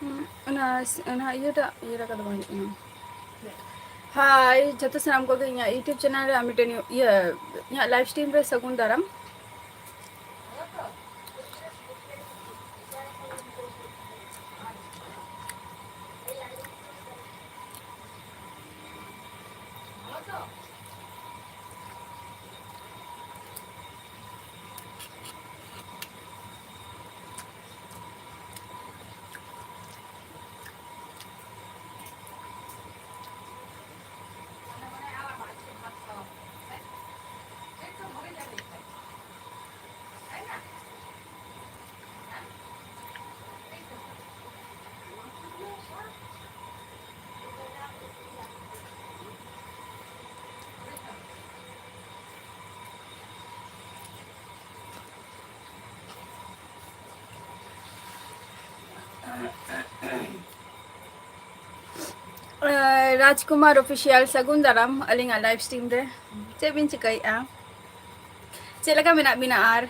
ᱚᱱᱟ ᱤᱭᱟᱹ ᱠᱟᱫᱟ ᱵᱟᱝ ᱦᱩᱭᱩᱜ ᱠᱟᱱᱟ. हाय जत सामान को इं यूट्यूब चैनल मिट्टन लाइव स्ट्रीम रे सगुन दाराम राजकुमार ऑफिशियल सगुन दाराम अलिंग लाइव स्ट्रीम रे चे बिन चिकाइया चे लगा मेना बिना आर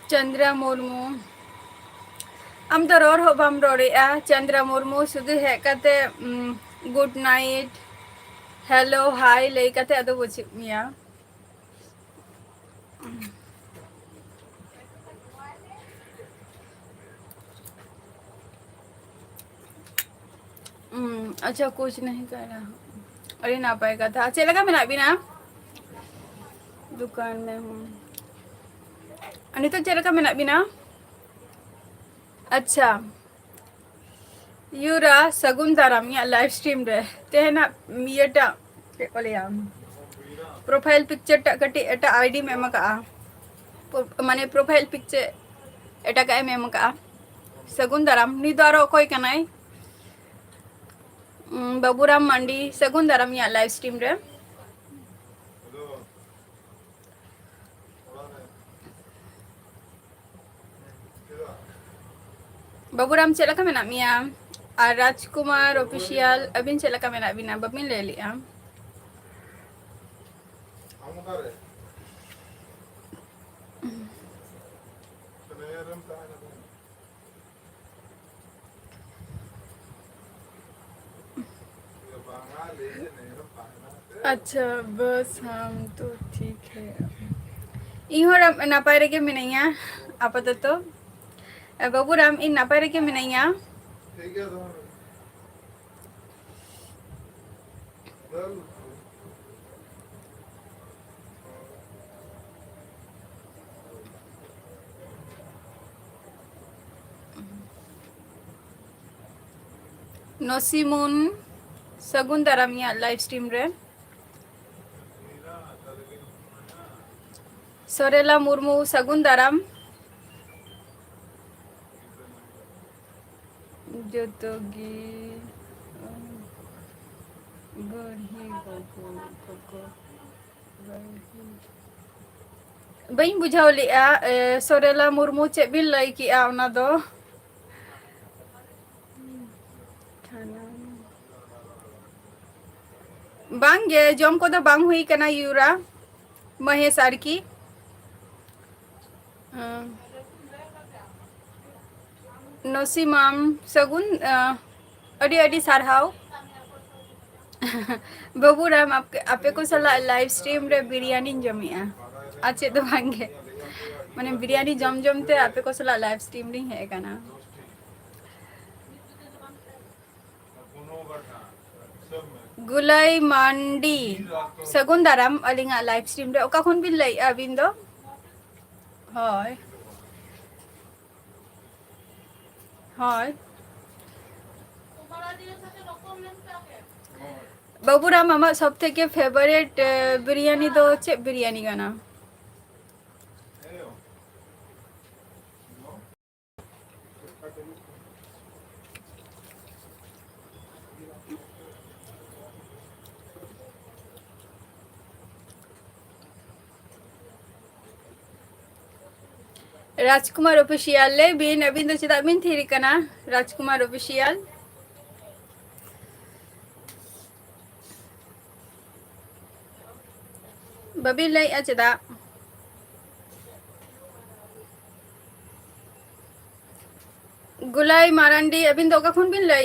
चंद्रा मुर्मू आम तो रोड हो बम रोड़ेआ चंद्रा मुर्मू सुधु हेकते गुड नाइट हेलो हाय लेकते अदो बुझ मिया अच्छा कुछ नहीं कर रहा अरे ना पाएगा था चलेगा मैं ना बिना दुकान में हूँ अनि तो चलेगा मैं ना बिना अच्छा यूरा सगुन दाराम या लाइव स्ट्रीम रे तेना मियटा ते को लिया प्रोफाइल पिक्चर टा कटी एटा आईडी में मका माने प्रोफाइल पिक्चर एटा का में मका सगुन दाराम नी दारो कोई कनाई बाबूराम मंडी सगुन दाराम या लाइव स्ट्रीम रे बाबूराम चला का मेना मिया और राजकुमार ऑफिशियल अबिन चला का मेना बिना बबिन ले लिया अच्छा बस हम तो ठीक है इहो नापाय रे के मिनैया आपातत बाबूराम इन नापाय रे के मिनैया नसीमुन सगुन दाराम या लाइव स्ट्रीम रे सोरेला मुर्मू सगुन दाराम जोतोगी गढ़ी गगो बई बुझाव लिया सोरेला मुर्मू चे बिन लई किया उना दो बांगे जम को दो बांग हुई कना यूरा महेश आर की नसीमाम सगुन अडी अडी सारहाव बाबूराम आपे को सला लाइव स्ट्रीम रे बिरयानी जमिया अच्छे तो भांगे माने बिरयानी जम जमते आपे को सला लाइव स्ट्रीम री है कना गुलाई मंडी सगुन दाराम अलिंगा लाइव स्ट्रीम रे ओका खुन बिन लई अबिन दो हाय हाय बाबूराम आमा सब थेके फेवरेट बिरयानी दो चे बिरयानी गाना राजकुमार ऑफिशियल ले बिन अबिन तो चेदा बिन थी कना राजकुमार ऑफिशियल बबिन ले चेदा गुलाई मारांडी अबिन तो कखन बिन ले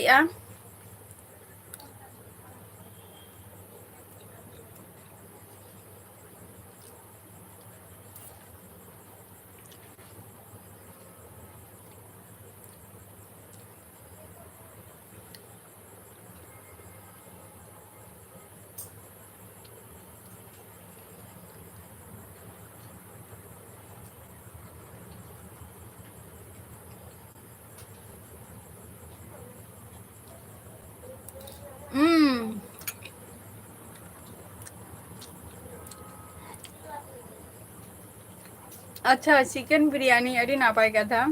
अच्छा चिकन बिरयानी अड़ी नापाय का था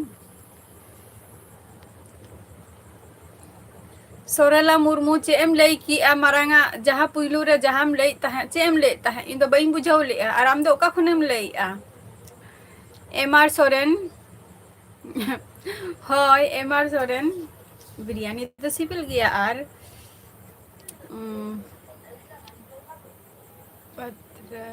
सोरेला मुर्मू चे एम लई की मारांगा जहाँ पुइलू रे जहाँ लई तहे चे एम लई तहे इन दो बइन बुझाव ले आराम दो का खुनेम लई एम आर सोरेन हाय एम आर सोरेन बिरयानी तो सिबिल गया आर पत्र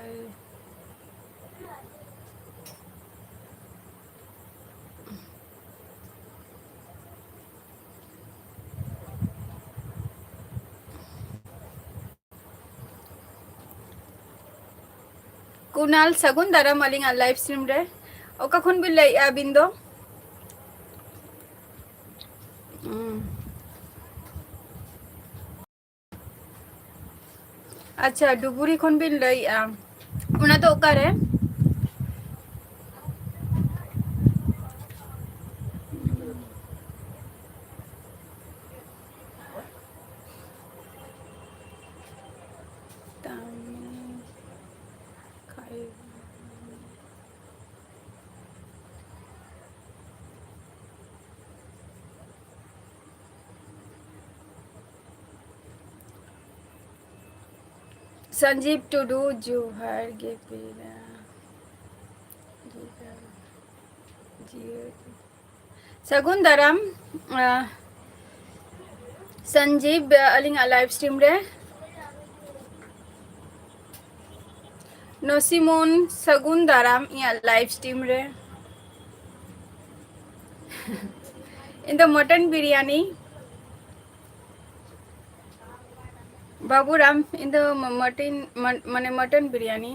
कुनाल सगुन दाराम अलिंग लाइव स्ट्रीम रे ओका खुन बिल लई बिंदो अच्छा डुबुरी खुन बिल लई उना तो ओका रे संजीव टुडू जोहर गे पीला सगुन दाराम संजीव अलिंग लाइव स्ट्रीम रे नसीमुन सगुन दाराम या लाइव स्ट्रीम रे in the mutton biryani Baburam in the mutton माने मटन बिरयानी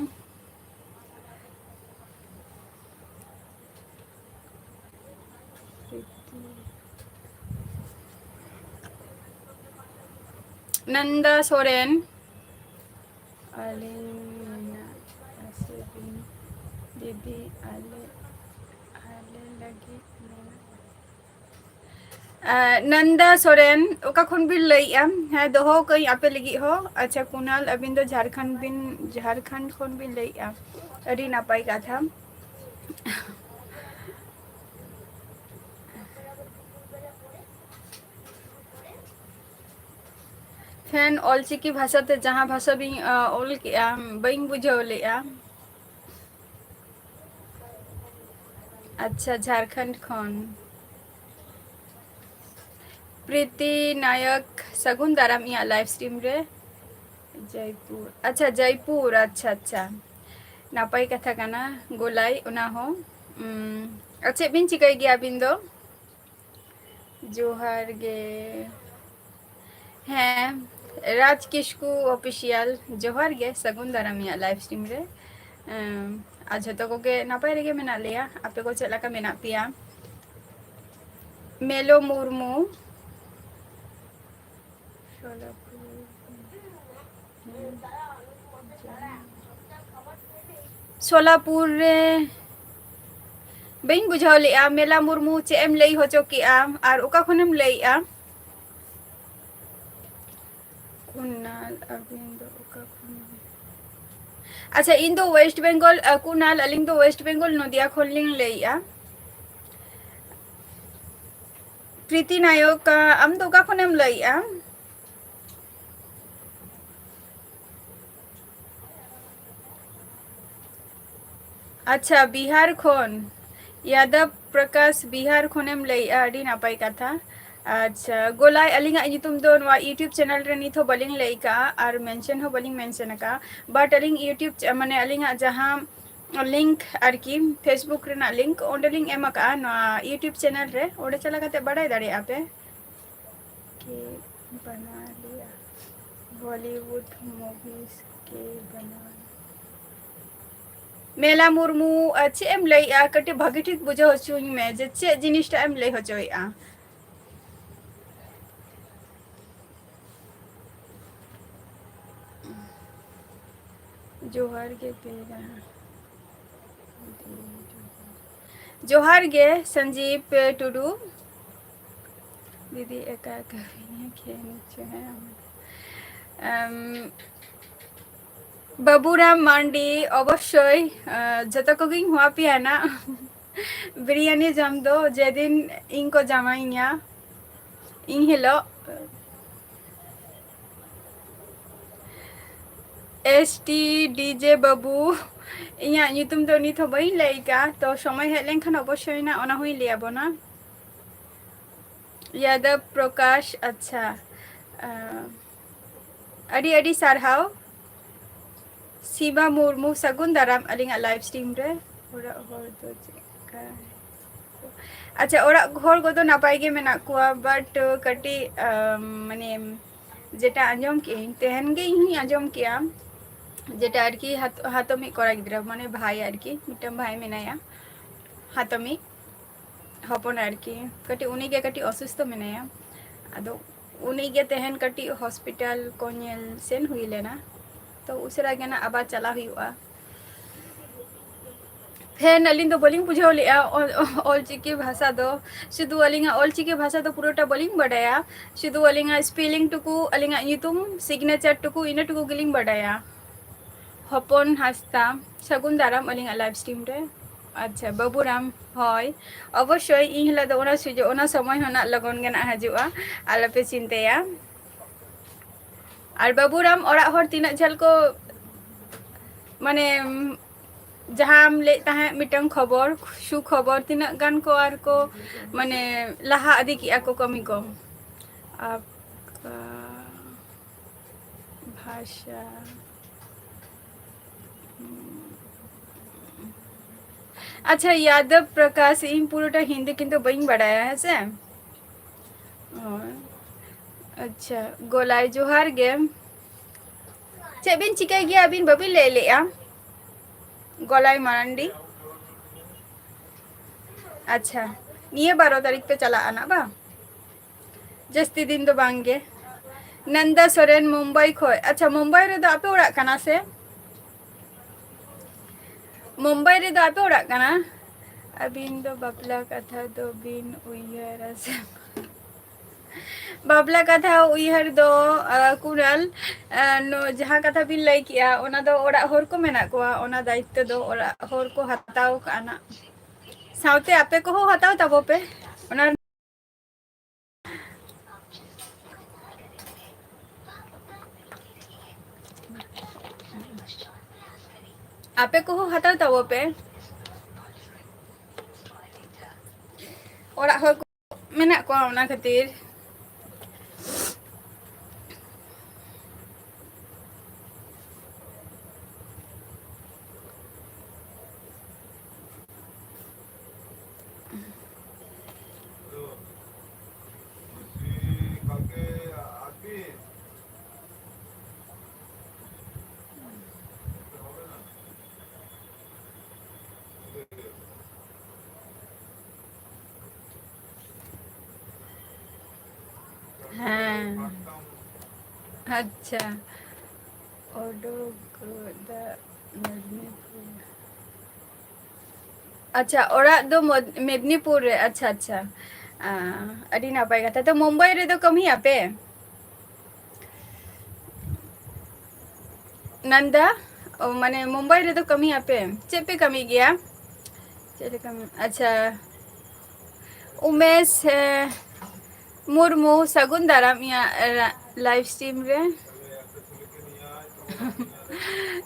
नंदा सोरेन अलिना दीदी आले आले लगी नंदा सोरेन ओका खुन बिन लई है दोहो कई आपे लगी हो अच्छा कुनाल अबिन दो झारखंड खुन बिन लई अड़ी नापाई का था फैन ऑलचिकी भाषा ते जहाँ भाषा भी ऑल के बइन बुझो ले अच्छा झारखंड खन प्रीति नायक सगुन दाराम या लाइव स्ट्रीम रे जयपुर अच्छा जयपुर अच्छा अच्छा नापाई कथा काना गोलाई उना हो अच्छा बिन चिकाई गया बिन दो जोहर गे हैं राज किस्कू ऑफिशियल जोहर गे सगुन दाराम या लाइव स्ट्रीम रे आज तो को के नापाई रे मेना लिया आपे को चला का मेना पिया मेलो मुर्मू सोलापुर रे बइन बुझाव ले मेला मुर्मू चे एम लई हो चोकी और ओका खुनेम लई कुनाल अबिंदो ओका खुन अच्छा इन दो वेस्ट बंगाल कुनाल अलिंग दो वेस्ट बंगाल नदिया खोलिंग लई प्रीति नायक आम दो ओका खुनेम लई अच्छा बिहार खोन यादव प्रकाश बिहार खोनेम लई आडी नापाई कथा अच्छा गोलाई अलिंगा यूट्यूब दो नवा यूट्यूब चैनल रे निथो बलिंग लई का और मेंशन हो बलिंग मेंशन का बट अलिंग यूट्यूब माने अलिंगा जहां लिंक आरकी फेसबुक रेना लिंक ओंडे लिंक एम का नवा यूट्यूब चैनल रे ओंडे चला कते बड़ाई दाड़ी आपे के बना लिया बॉलीवुड मूवीज के बना मेला मुर्मू चे एम लई कटे भागी ठीक बुझा होचुኝ में जे चे जिनिसटा एम लई होचोइआ जोहार के पेरा जोहार गे संजीव टुडू दीदी एका कविने खेन छे बाबूराम मांडी अवश्य जत को गिंग हुआ पियाना बिरयानी जम दो जेदिन इनको जमाइया इन हिलो एसटी डीजे बाबू इया ᱧᱩᱛᱩᱢ ᱫᱚ ᱱᱤᱛ ᱦᱚᱸ ᱵᱟᱹᱧ ᱞᱟᱹᱭ ᱠᱟᱜᱼᱟ ᱛᱚ ᱥᱚᱢᱚᱭ ᱦᱮᱡ ᱞᱮᱱᱠᱷᱟᱱ ᱚᱵᱚᱥᱥᱳᱭ ᱱᱟ ᱚᱱᱟ ᱦᱚᱸᱧ ᱞᱟᱹᱭ ᱟᱵᱚᱱᱟ यादव प्रकाश अच्छा अड़ी अड़ी सारहाव सीमा मुर्मू सगुन दाराम अलिंगा लाइव स्ट्रीम रे ओरा होर दो चिका अच्छा ओरा होर को तो नापाई गे मेना कुआ बट कटी माने जेटा आंजम के तेहन गे ही आंजम किया जेटा आरकी हातमी कोरा गिद्रा माने भाई आरकी मिटम भाई मेनाया हातमी हपन आरकी कटी उनी गे कटी असुस्थ मेनाया आदो उनी गे तेहन कटी हॉस्पिटल को नेल सेन हुई लेना तो उसरा गेना आबा चला हुआ फेन अलिंग दो बलिंग बुझाव लिया ऑल चिकी भाषा दो शुद्ध अलिंगा ऑल चिकी भाषा दो पूराटा बलिंग बडाया शुद्ध अलिंगा स्पेलिंग टुकु अलिंगा ᱧᱩᱛᱩᱢ सिग्नेचर टुकु इना टुकु गिलिंग बडाया हपन हास्ता सगुन दाराम अलिंगा लाइव स्ट्रीम रे अच्छा बाबूराम हय अवश्य इन हिला दो ओना सुजो ओना समय होना लगन गेना हजुआ आलपे चिंतेया और बाबूराम ओरा हर तीना झल को माने जहाँ ले ताहे मिटंग खबर सुखबर तीना गान को आर को माने लहा आदि की को कमी को आपका भाषा अच्छा यादव प्रकाश इन पूरा हिंदी किंतु बइन बढ़ाया है से अच्छा गोलाई जोहार गे चे बिन चिकाई गया बिन बबी ले लिया गोलाई मांडी अच्छा निये 12 तारीख पे चला आना बा जस्ती दिन तो बांगे नंदा सोरेन मुंबई खोय अच्छा मुंबई रे दो आपे उड़ा कना से मुंबई रे दो आपे उड़ा कना अबिन दो बपला कथा दो बिन उयहर से बाबला कथा उयहर दो कुराल नो जहां कथा बिन लई किया ओना दो ओड़ा होर को मेना कोआ ओना दायित्व दो ओड़ा होर को हताव काना साउते आपे को हो हताव तबो पे ओना आपे को हो हताव तबो पे ओड़ा होर को मेना कोआ ओना खातिर हाँ अच्छा अच्छा ओरा दो मेदिनीपुर रे अच्छा अच्छा अड़ी नापाई कथा तो मुंबई रे दो कमी आपे नंदा माने मुंबई रे दो कमी आपे चे पे कमी गया चे कमी अच्छा उमेश मुर्मू सगुन दाराम या लाइव स्ट्रीम रे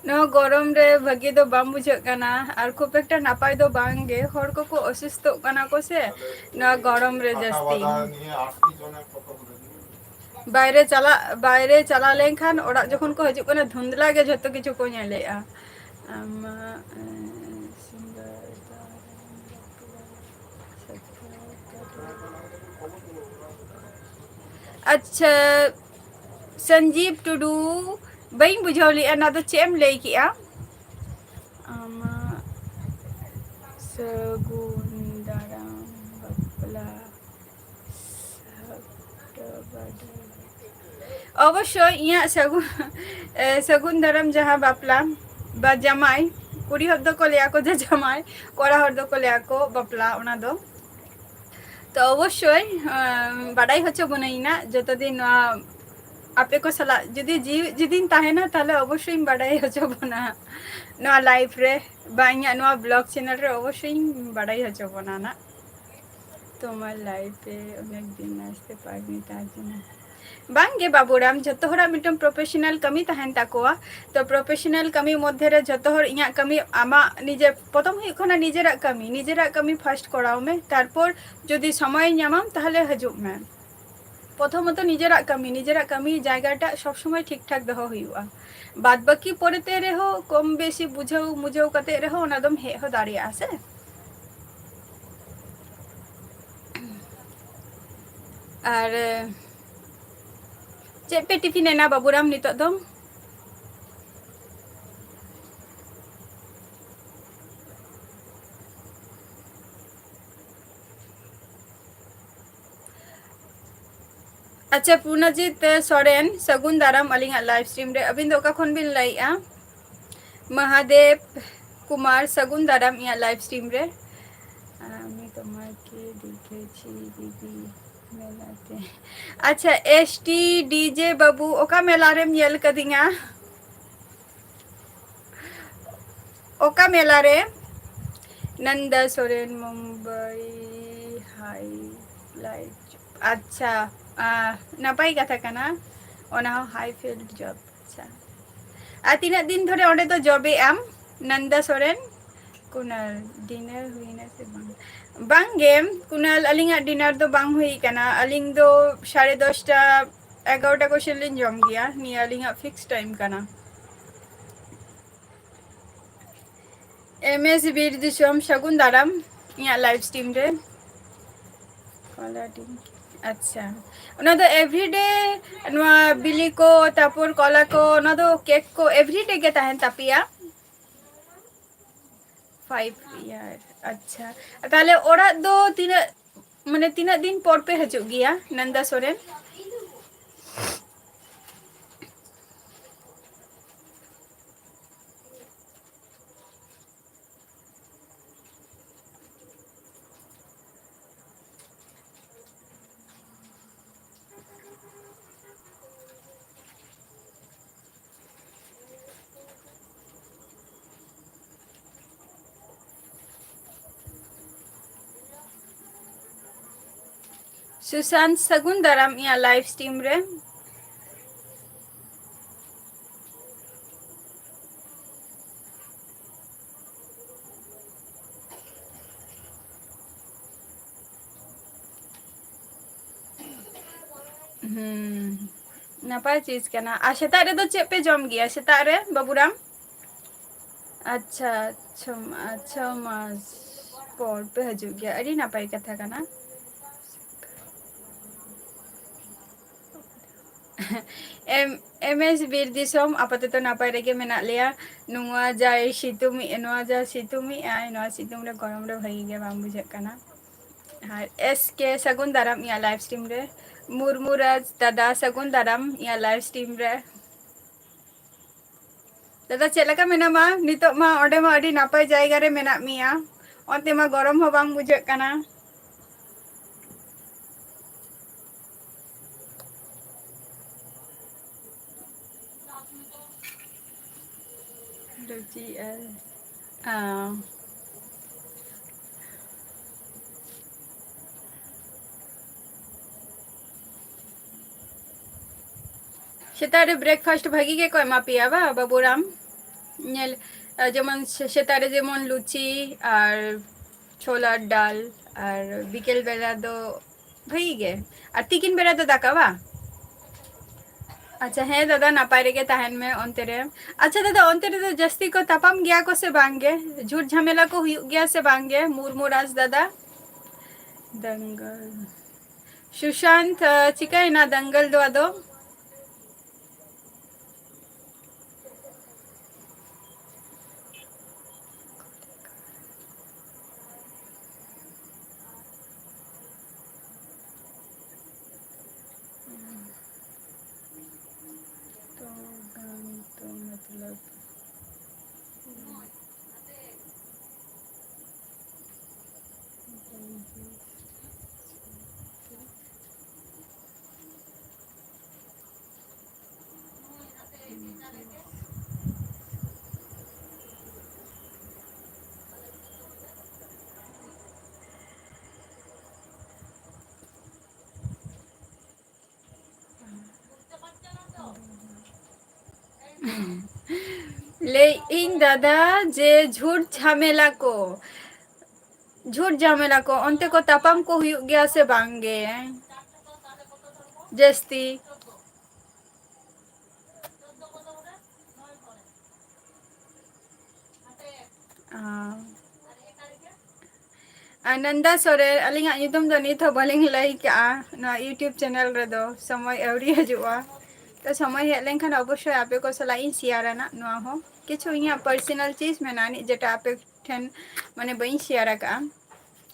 ᱱᱚᱣᱟ ᱜᱚᱨᱚᱢ ᱨᱮ ᱵᱷᱟᱹᱜᱤ ᱫᱚ ᱵᱟᱝ ᱵᱩᱡᱷᱟᱹᱜ ᱠᱟᱱᱟ ᱟᱨ ᱠᱷᱩᱵ ᱮᱠᱴᱟ ᱱᱟᱯᱟᱭ ᱫᱚ ᱵᱟᱝ ᱜᱮ ᱦᱚᱲ ᱠᱚᱠᱚ ᱚᱥᱩᱥᱛᱷᱚᱜ ᱠᱟᱱᱟ ᱠᱚ ᱥᱮ ᱱᱚᱣᱟ ᱜᱚᱨᱚᱢ ᱨᱮ ᱡᱟᱹᱥᱛᱤ ᱵᱟᱭᱨᱮ ᱪᱟᱞᱟᱣ ᱞᱮᱱᱠᱷᱟᱱ ᱚᱲᱟᱜ ᱡᱚᱠᱷᱚᱱ ᱠᱚ ᱦᱤᱡᱩᱜ ᱠᱟᱱᱟ ᱫᱷᱩᱸᱫᱽᱞᱟ ᱜᱮ ᱡᱷᱚᱛᱚ ᱠᱤᱪᱷᱩ ᱠᱚ ᱧᱮᱞᱮᱜᱼᱟ ᱟᱢᱟᱜ ᱟᱪᱪᱷᱟ ᱥᱚᱧᱡᱤᱵ ᱴᱩᱰᱩ ᱵᱟᱹᱧ ᱵᱩᱡᱷᱟᱹᱣ ᱞᱮᱜᱼᱟ ᱱᱚᱣᱟ ᱫᱚ ᱪᱮᱫ ᱮᱢ ᱞᱟᱹᱭ ᱠᱮᱜᱼᱟ ᱟᱢᱟᱜ ᱥᱟᱹᱜᱩᱱ ᱫᱟᱨᱟᱢ ᱵᱟᱯᱞᱟ অবশ্যই ইয়া সেগুন দারাম যাহা বাপলা বা জামাই কুড়ি হর দো কলে ako যে জামাই কড়া হর দো কলে ako বাপলা ওনা দো তো অবশ্যই বাড়াই হচ্ছে বনাইনা যতদিন আপে কো সালা যদি যেদিন তাহেনা তাহলে অবশ্যই বাড়াই হচ্ছে বনা নোয়া লাইফ রে বা ইয়া নোয়া ব্লগ চ্যানেল রে অবশ্যই বাড়াই হচ্ছে বনা না তোমার লাইফে অনেক দিন আসতে পারবি তার জন্য बांगे बाबूराम जतो हरा मिटम प्रोफेशनल कमी तहन ताकोआ तो प्रोफेशनल कमी मध्य रे जतो हर इया कमी आमा निजे प्रथम हुई खना निजेरा कमी फास्ट कराओ में तारपर जदि समय ᱧᱟᱢᱟᱢ ताहले हजूग में प्रथमत निजेरा कमी जायगाटा सब समय ठीक ठाक दहो हुआ बाद बाकी परेते रेहो कम बेसी बुझाऊ कते रेहो ओना दम हे हो दाड़िया से और चे पे टिफिन एना बाबूराम नितो दो अच्छा पूर्णजीत सोरेन सगुन दाराम अलिंगा लाइव स्ट्रीम रे अबिन दो का खन बिन लाइआ महादेव कुमार सगुन दाराम इया लाइव स्ट्रीम रे আমি তোমাকে দেখেছি দিদি মেলাতে আচ্ছা এসটি ডিজে বাবু ওকা মেলারে মিয়েল কদিঙা ওকা মেলারে नंदा सोरेन मुंबई हाई लाइट अच्छा नापाई कथा कना ओना हाई फील्ड जॉब अच्छा आ तीना दिन धरे ओंडे तो जॉबे आम नंदा सोरेन कुनाल डिनर हुईना से बांग गेम कुनाल अलिंगा डिनर दो बांग हुई कना अलिंग दो 10:30 11टा को शेलिन जम गया नि अलिंगा फिक्स टाइम कना एमएस बीर दिसम सगुन दाराम इया लाइव स्ट्रीम रे कॉलर टीम अच्छा ओना दो एवरीडे नवा बिली को तापुर कॉला को ओना दो केक को एवरीडे के ताहन तापिया 5 ईयर अच्छा ताले ओरा दो तीना माने तीना दिन पर पे हजू गया नंदा सोरेन सुशांत सगुन दाराम इया लाइव स्ट्रीम रे नपाय चीज कना आ सेता रे दो चे पे जम गया सेता रे बाबूराम अच्छा अच्छा मास पर पे हजू गया अड़ी नपाय कथा कना एमएस बीर दिसम आपातत नापाय रेगे मेना लिया नुआ जाय सितुमी नुआ जा सितुमी आय नुआ सितुम रे गरम रे भई गे बाम बुझे कना हाय एस के सगुन दाराम या लाइव स्ट्रीम रे मुरमुराज दादा सगुन दाराम या लाइव स्ट्रीम रे दादा चेलका मेना मा नितो मा ओडे मा अडी नापाय जायगा रे मेना मिया ओते मा गरम हो बाम बुझे कना रुचि सेतारे ब्रेकफास्ट भागी के को एमा पिया बा बाबूराम नेल जेमन सेतारे जेमन लुची और छोलार डाल और बिकेल बेला दो भाई गे और तिकिन बेला दो दाका बा अच्छा है दादा नापाय रेगे तहन में अंते रे अच्छा दादा अंते रे तो जस्ती को तापाम गया को से बांगे झूठ झमेला को हुई गया से बांगे मुरमुराज दादा दंगल सुशांत चिकाई ना दंगल दो दो तो मतलब ले इन दादा जे झूठ झमेला को अंते को तापाम को हुई गया से बांगे जस्ती नंदा सोरे अलिंग यूट्यूब दो नित बलिंग लाई क्या ना यूट्यूब चैनल रे दो समय अवरी हजुआ तो समय हेज लेन अवश्य आपे को सलाई शेयर ना नुआ हो किछु इया पर्सनल चीज मेना नि जेटा आपे ठेन माने बई शेयर का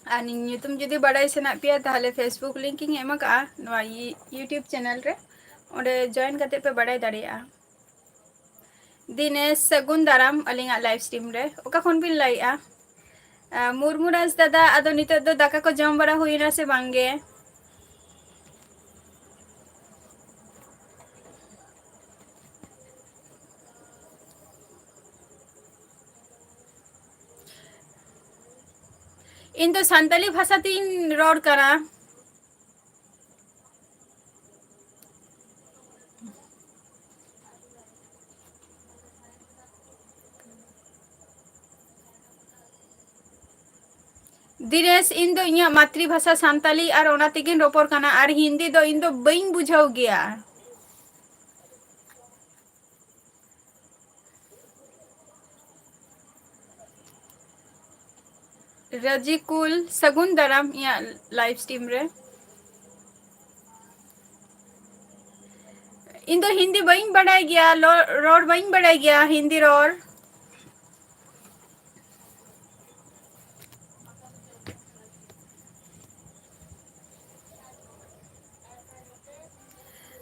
और यूट्यूब जुदी बड़ाई सेना पे ताहले फेसबुक लिंकिंग एम का नुआ यूट्यूब चैनल रे ओडे जॉइन करते पे बड़ाई दाड़िया दिनेश सगुन दाराम अलिंग लाइव स्ट्रीम रे ओका खन बिन लाइआ मुरमुराज दादा आदो नितो दो दाका को जम बड़ा हुई ना से बांगे इन तो संताली भाषा तीन रोड करा दिनेश इन दो इया मातृभाषा संताली और ओना तिगिन रोपोर कना और हिंदी दो इन दो बइन बुझाव गया रजिकुल सगुन दाराम या लाइव स्ट्रीम रे इन दो हिंदी बइन बढ़ाई गया रोड बइन बढ़ाई गया हिंदी रोड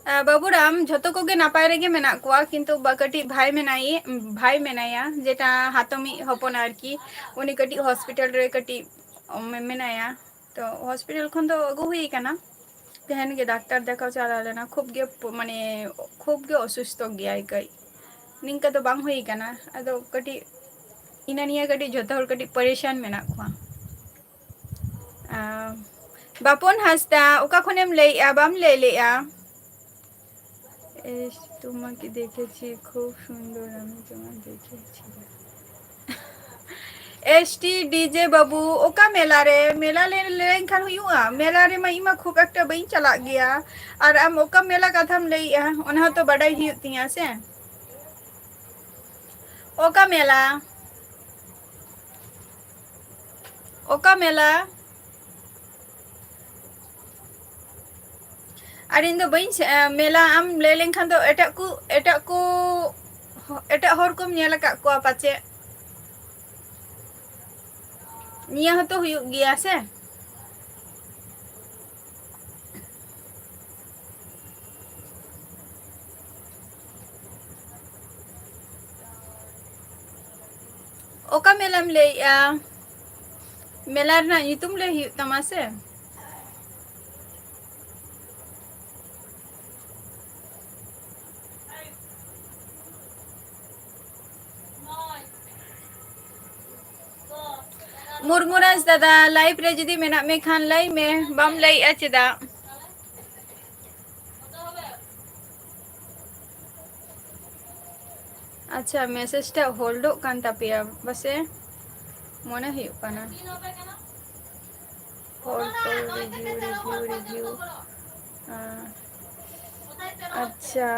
बाबूराम झतो को गे नापाय रेगे मेना कुआ किंतु कटी भाई मेनाया जेटा हाथमी हपन आरकी उनी कटी हॉस्पिटल रे कटी मेनाया तो हॉस्पिटल खन तो अगु हुई काना तेहन गे डॉक्टर देखा चला लेना खूब गे माने खूब गे असुस्थ गया कई निंका तो बांग हुई काना अदो कटी इना निया कटी झतो हर कटी परेशान मेना कुआ बापन हासदा ओका खनेम लेया बाम लेया তোমাকে দেখেছি খুব সুন্দর আমি তোমার দেখেছি एसटी डीजे बाबू ओका मेला रे मेला ले लेन खान हुआ मेला रे मा इमा खूब एकटा बई चला गया और आम ओका मेला कथा हम लईया ओना तो बड़ाई ही तिया से ओका मेला और इन दो बई मेला आम ले लेन खान तो एटा हर को नेला का को पाचे निया हो तो हुई गया से ओका मेला ले मेला ना तुम ले तमासे मुरमुराज दादा लाइव रे जदी मेना में खान लाई में बम लाई अचदा अच्छा मेसेजटा होल्डोग कान तापेया बसे मने हुयुग काना होल्ड फॉर रिव्यू अच्छा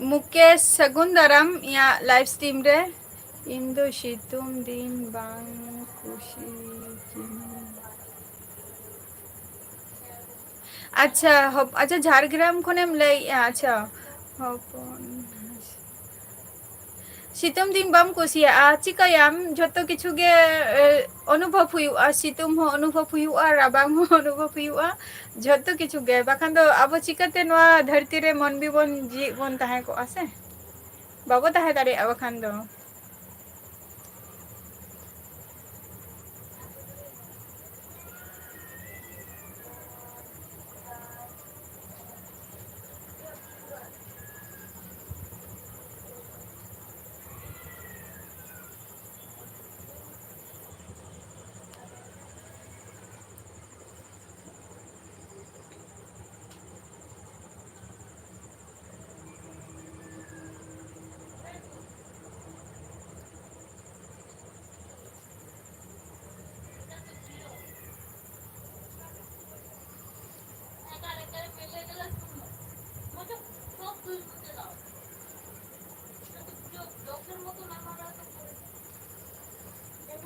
मुकेश सगुन दाराम या लाइव स्ट्रीम रे इंदो सितुंग दिन बांग खुशी अच्छा अच्छा झारग्राम खनेम लई अच्छा हपन सितुंग दिन बाम कुसिया चिकायाम जतो किछु गे अनुभव हुयुआ सितुंग हो अनुभव हुयुआ राबांग हो अनुभव हुयुआ जतो किछु गे बाखान दो अब चिकाते नवा धरती रे मन भी बन जी बन ताहे को आसे बाबो ताहे दारे बाखान दो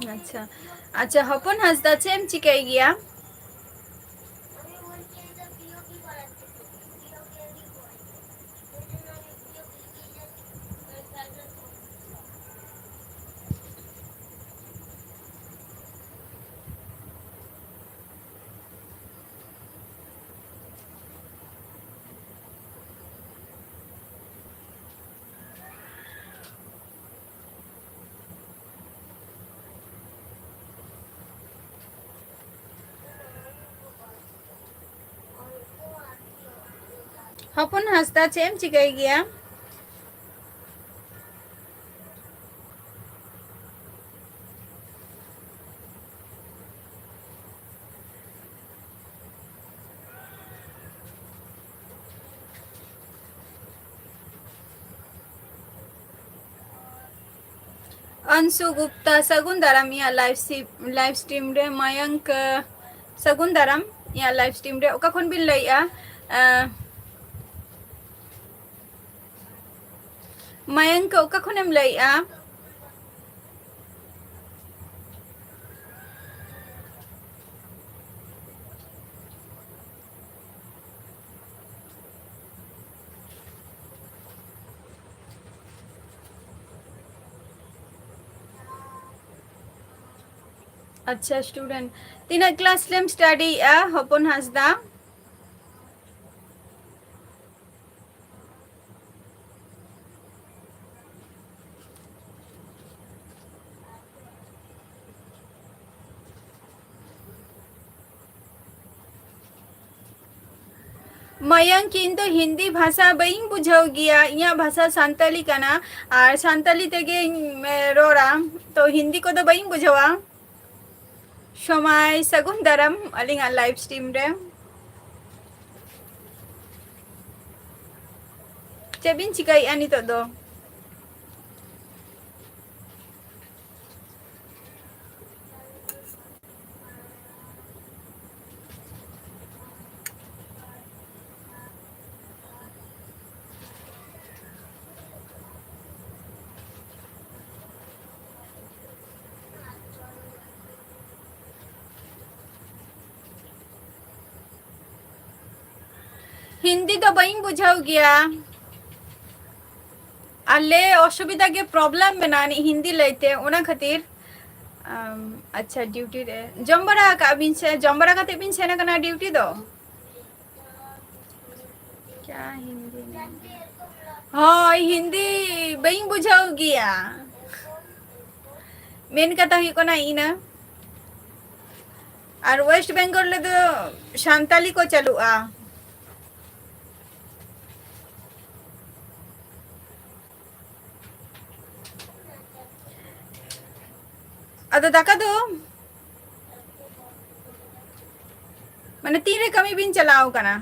अच्छा अच्छा हपन हंसदा चेम चिकाई गया हपन हंसदा चेम चिकाई गया अंशु गुप्ता सगुन दाराम या लाइव स्ट्रीम रे मयंक सगुन दाराम या लाइव स्ट्रीम रे ओका खन बिन लइया मयंक ओका खनेम लइया अच्छा स्टूडेंट तीना क्लास लेम स्टडी हपन हंसदा मयंक किंतु हिंदी भाषा बइन बुझाव गया इया भाषा सांताली कना और सांताली तेगे रोड़ा तो हिंदी को तो बइन बुझावा समय सगुन दाराम अलिंगा लाइव स्ट्रीम रे चेबिन चिकाई आनी तो दो हिंदी तो बइन बुझाव गया अले असुविधा के प्रॉब्लम बनानी हिंदी लेते ओना खातिर अच्छा ड्यूटी रे जम्बरा का बिन से जम्बरा का बिन से ना कना ड्यूटी दो क्या हिंदी में हाँ हिंदी बइन बुझाव गया मेन कथा हुई कोना इना और वेस्ट बेंगल ले तो सांताली को चलुआ अदो दाका दो माने तीन रे कमी बिन चलाओ कना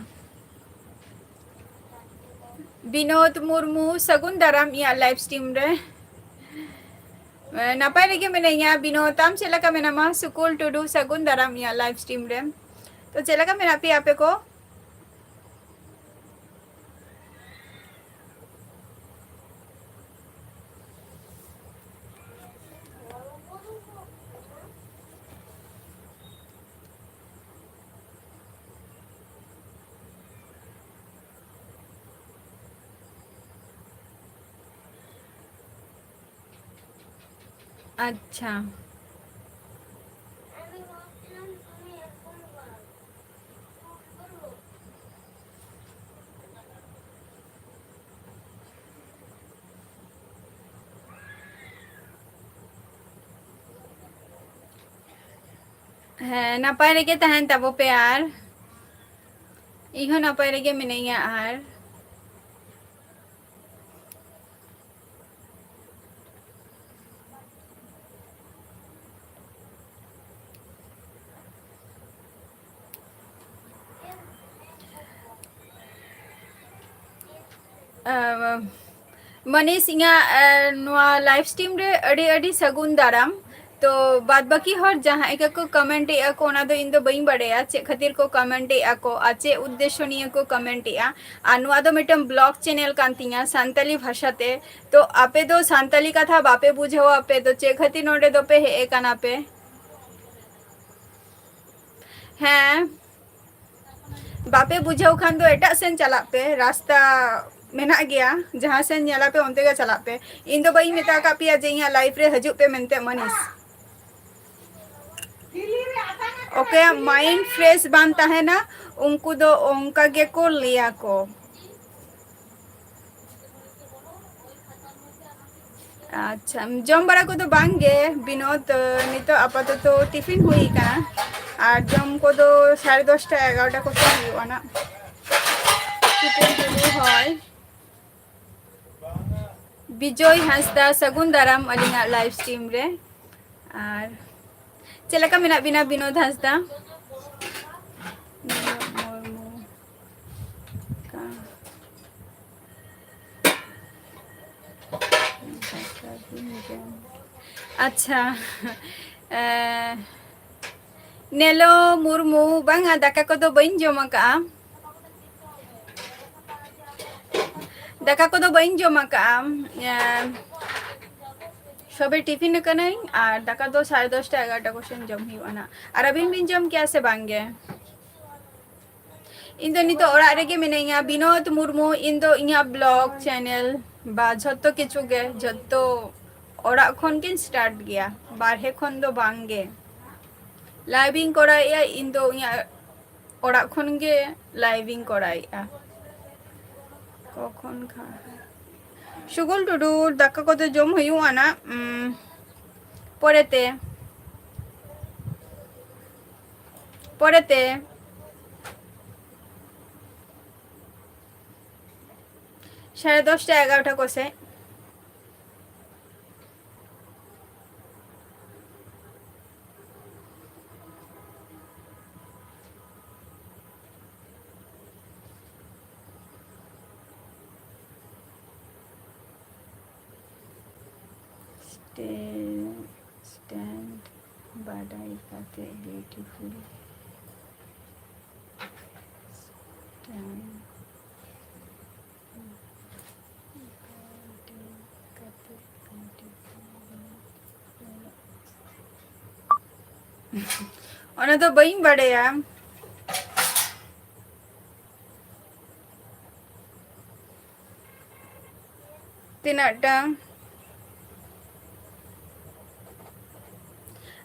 विनोद मुर्मू सगुन दाराम इया लाइव स्ट्रीम रे नापाय रेगे मेनाइया विनोद ताम चेला का मेनामा सुकुल टुडू सगुन दाराम इया लाइव स्ट्रीम रे तो चेला का मेना पे आपे को अच्छा है नापाय रेगे तहन तबो पे यार इहो नापाय रेगे मेनाइया आर मनीष इया लाइव स्ट्रीम रे अड़ी अड़ी सगुन दाराम तो बाद बाकी हर जहाँ को कमेंट को ओना दो इन दो बई बड़ेया चे खातिर को कमेंट को आ चे उद्देश्य निये को कमेंट आ नुआ दो मिटम ब्लॉग चैनल कान तिया सांताली भाषा ते तो आपे दो सांताली कथा बापे बुझाओ आपे तो चे खातिर नोडे दो पे हे काना पे हैं बापे बुझाओ खान दो एटा सेन चला पे रास्ता मेना गया जहाँ से नेला पे उनते का चला पे इन दो बई मेता का पिया जे यहाँ लाइफ रे हजू पे मेनते मनीष ओके माइंड फ्रेश बनता है ना उनको दो उनका के को लिया को अच्छा जम बड़ा को तो बांगे विनोद नितो आपाततो टिफिन हुई का और जम को तो 10:30 11टा को हुआ ना टिफिन হয় विजय हांसदा सगुन दाराम अलिंगा लाइव स्ट्रीम रे और चलका मेना बिना विनोद हांसदा अच्छा नेलो मुर्मू बांगा दाका को तो बइन जमा का दाका को तो बइन जमा का सबे टिफिन कनाई और दाका दो 10:30 11टा क्वेश्चन जम हुआ और अबिन बिन जम क्या से बांगे इन दो नितो ओरा रेगे मिनाइया विनोद मुर्मू इन दो इया ब्लॉग चैनल बा झत्तो किछु गे झत्तो ओरा खन किन स्टार्ट गया बारहे खन दो बांगे लाइविंग कराया इन दो इया ओरा खन गे लाइविंग कराया कखन खा सुगुल टुडू दाका को तो जम हुआ ना परेते परेते 10:30 11टा को से stand badai kate beautiful stand ona to bain bade ya tinata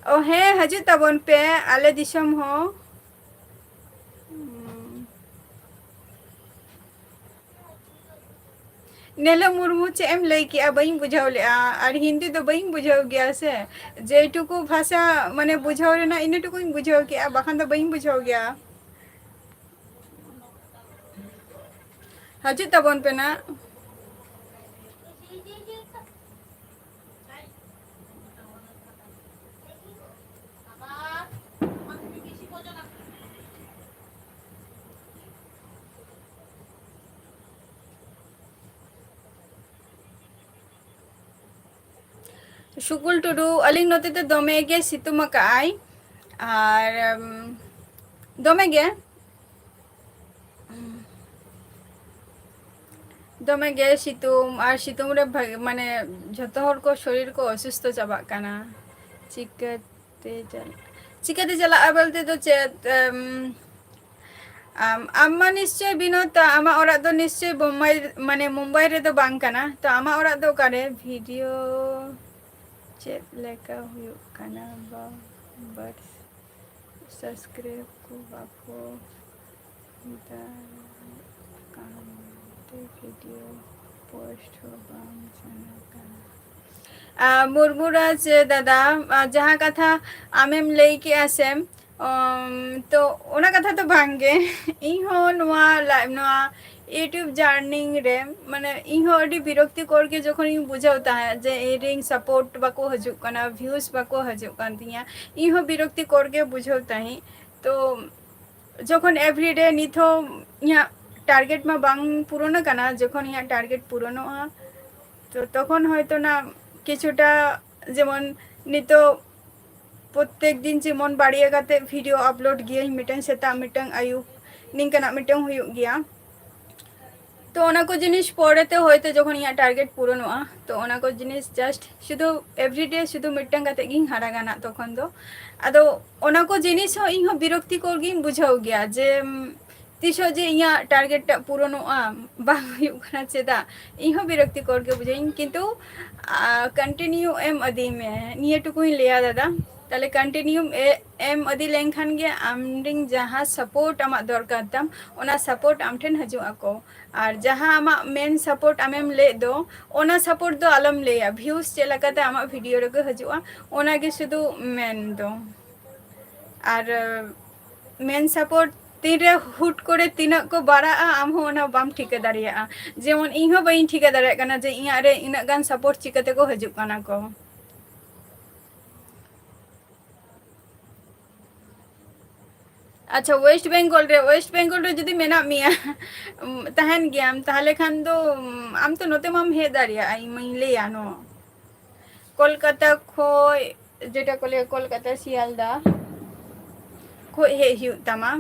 ओ है हजू तबन पे आले दिशम हो नेलो मुर्मू चे एम लई कि बई बुझाव ले और हिंदी तो बई बुझाव गया से जेटुकु भाषा माने बुझाव रे ना इनेटुकु बुझाव के बाखान तो बई बुझाव गया हजू तबन पे ना सुकुल टुडू अलिंग नोते तो दमे गे सितुम अकाय और दमे गे दमे गे सितुम और सितुम रे माने झतो हर को शरीर को असुस्थ चाबा काना चिकाते चला बोलते तो चेत आमा निश्चय विनोद आमा ओरा दो निश्चय मुंबई माने मुंबई रे तो बांग काना तो आमा ओरा दो कारे वीडियो चेत लेका हुयुग काना बा बट सब्सक्राइब को बाको दा कांटे वीडियो पोस्ट हो बांग जाना काना मुरमुराज दादा जहाँ कथा आमेम लई के आसेम तो ओना कथा तो भांगे इहो नवा लाइव नवा यूट्यूब जार्निंग रे माने इहो अडी विरक्ति करके जखन इ बुझावता है जे एडिंग सपोर्ट बाको हजु कना व्यूज बाको हजु कान तिया इहो विरक्ति करके बुझावता ही तो जखन एवरीडे निथो या टारगेट में बांग पूरण कना जखन या टारगेट पूरणोआ तो तखन हयतो ना কিছুটা যেমন নিতো প্রত্যেক দিন যেমন বাড়িয়ে গাতে ভিডিও আপলোড গিয়ে মিটাং সেটা মিটাং আয়ু নিংকানা মিটাং হুয়ুগ গিয়া তো ওনা কো জিনিস পড়েতে হয়তো যখন ইয়া টার্গেট পূরণ হওয়া তো ওনা কো জিনিস জাস্ট শুধু এভরিডে শুধু মিটাং গাতে গিং হারা গানা তখন তো আদো ওনা কো জিনিস হ ইহ বিরক্তি কর গিং বুঝাও গিয়া যে तीसो जे इया टारगेट पूरणोआ बांग हुयुग कना चेदा इहो विरक्ति करके बुझाइन किंतु कंटिन्यू एम अदी में निये टुकुई लिया दादा ताले कंटिन्यू एम अदी लेंखान गे आमडिंग जहाँ सपोर्ट आमा दरकार ताम ओना सपोर्ट आमठेन हजू आको और जहाँ आमा मेन सपोर्ट आमेम ले दो ओना सपोर्ट दो आलम लेया व्यूज चेलकाते आमा वीडियो रगे हजुआ ओना गे शुधु मेन दो और मेन सपोर्ट तीरे हुट करे तीना को बारा आम हो ना बाम ठिका दारिया जेमन इहो बई ठिका दारिया कना जे इया रे इना गान सपोर्ट चिकाते को हजु कना को अच्छा वेस्ट बेंगल रे जदी मेना मिया तहन गयाम ताहले खान दो आम तो नोते माम हे दारिया आई महिले यानो कोलकाता खोय जेटा कोले कोलकाता सियालदा खोय हे हिउ तमा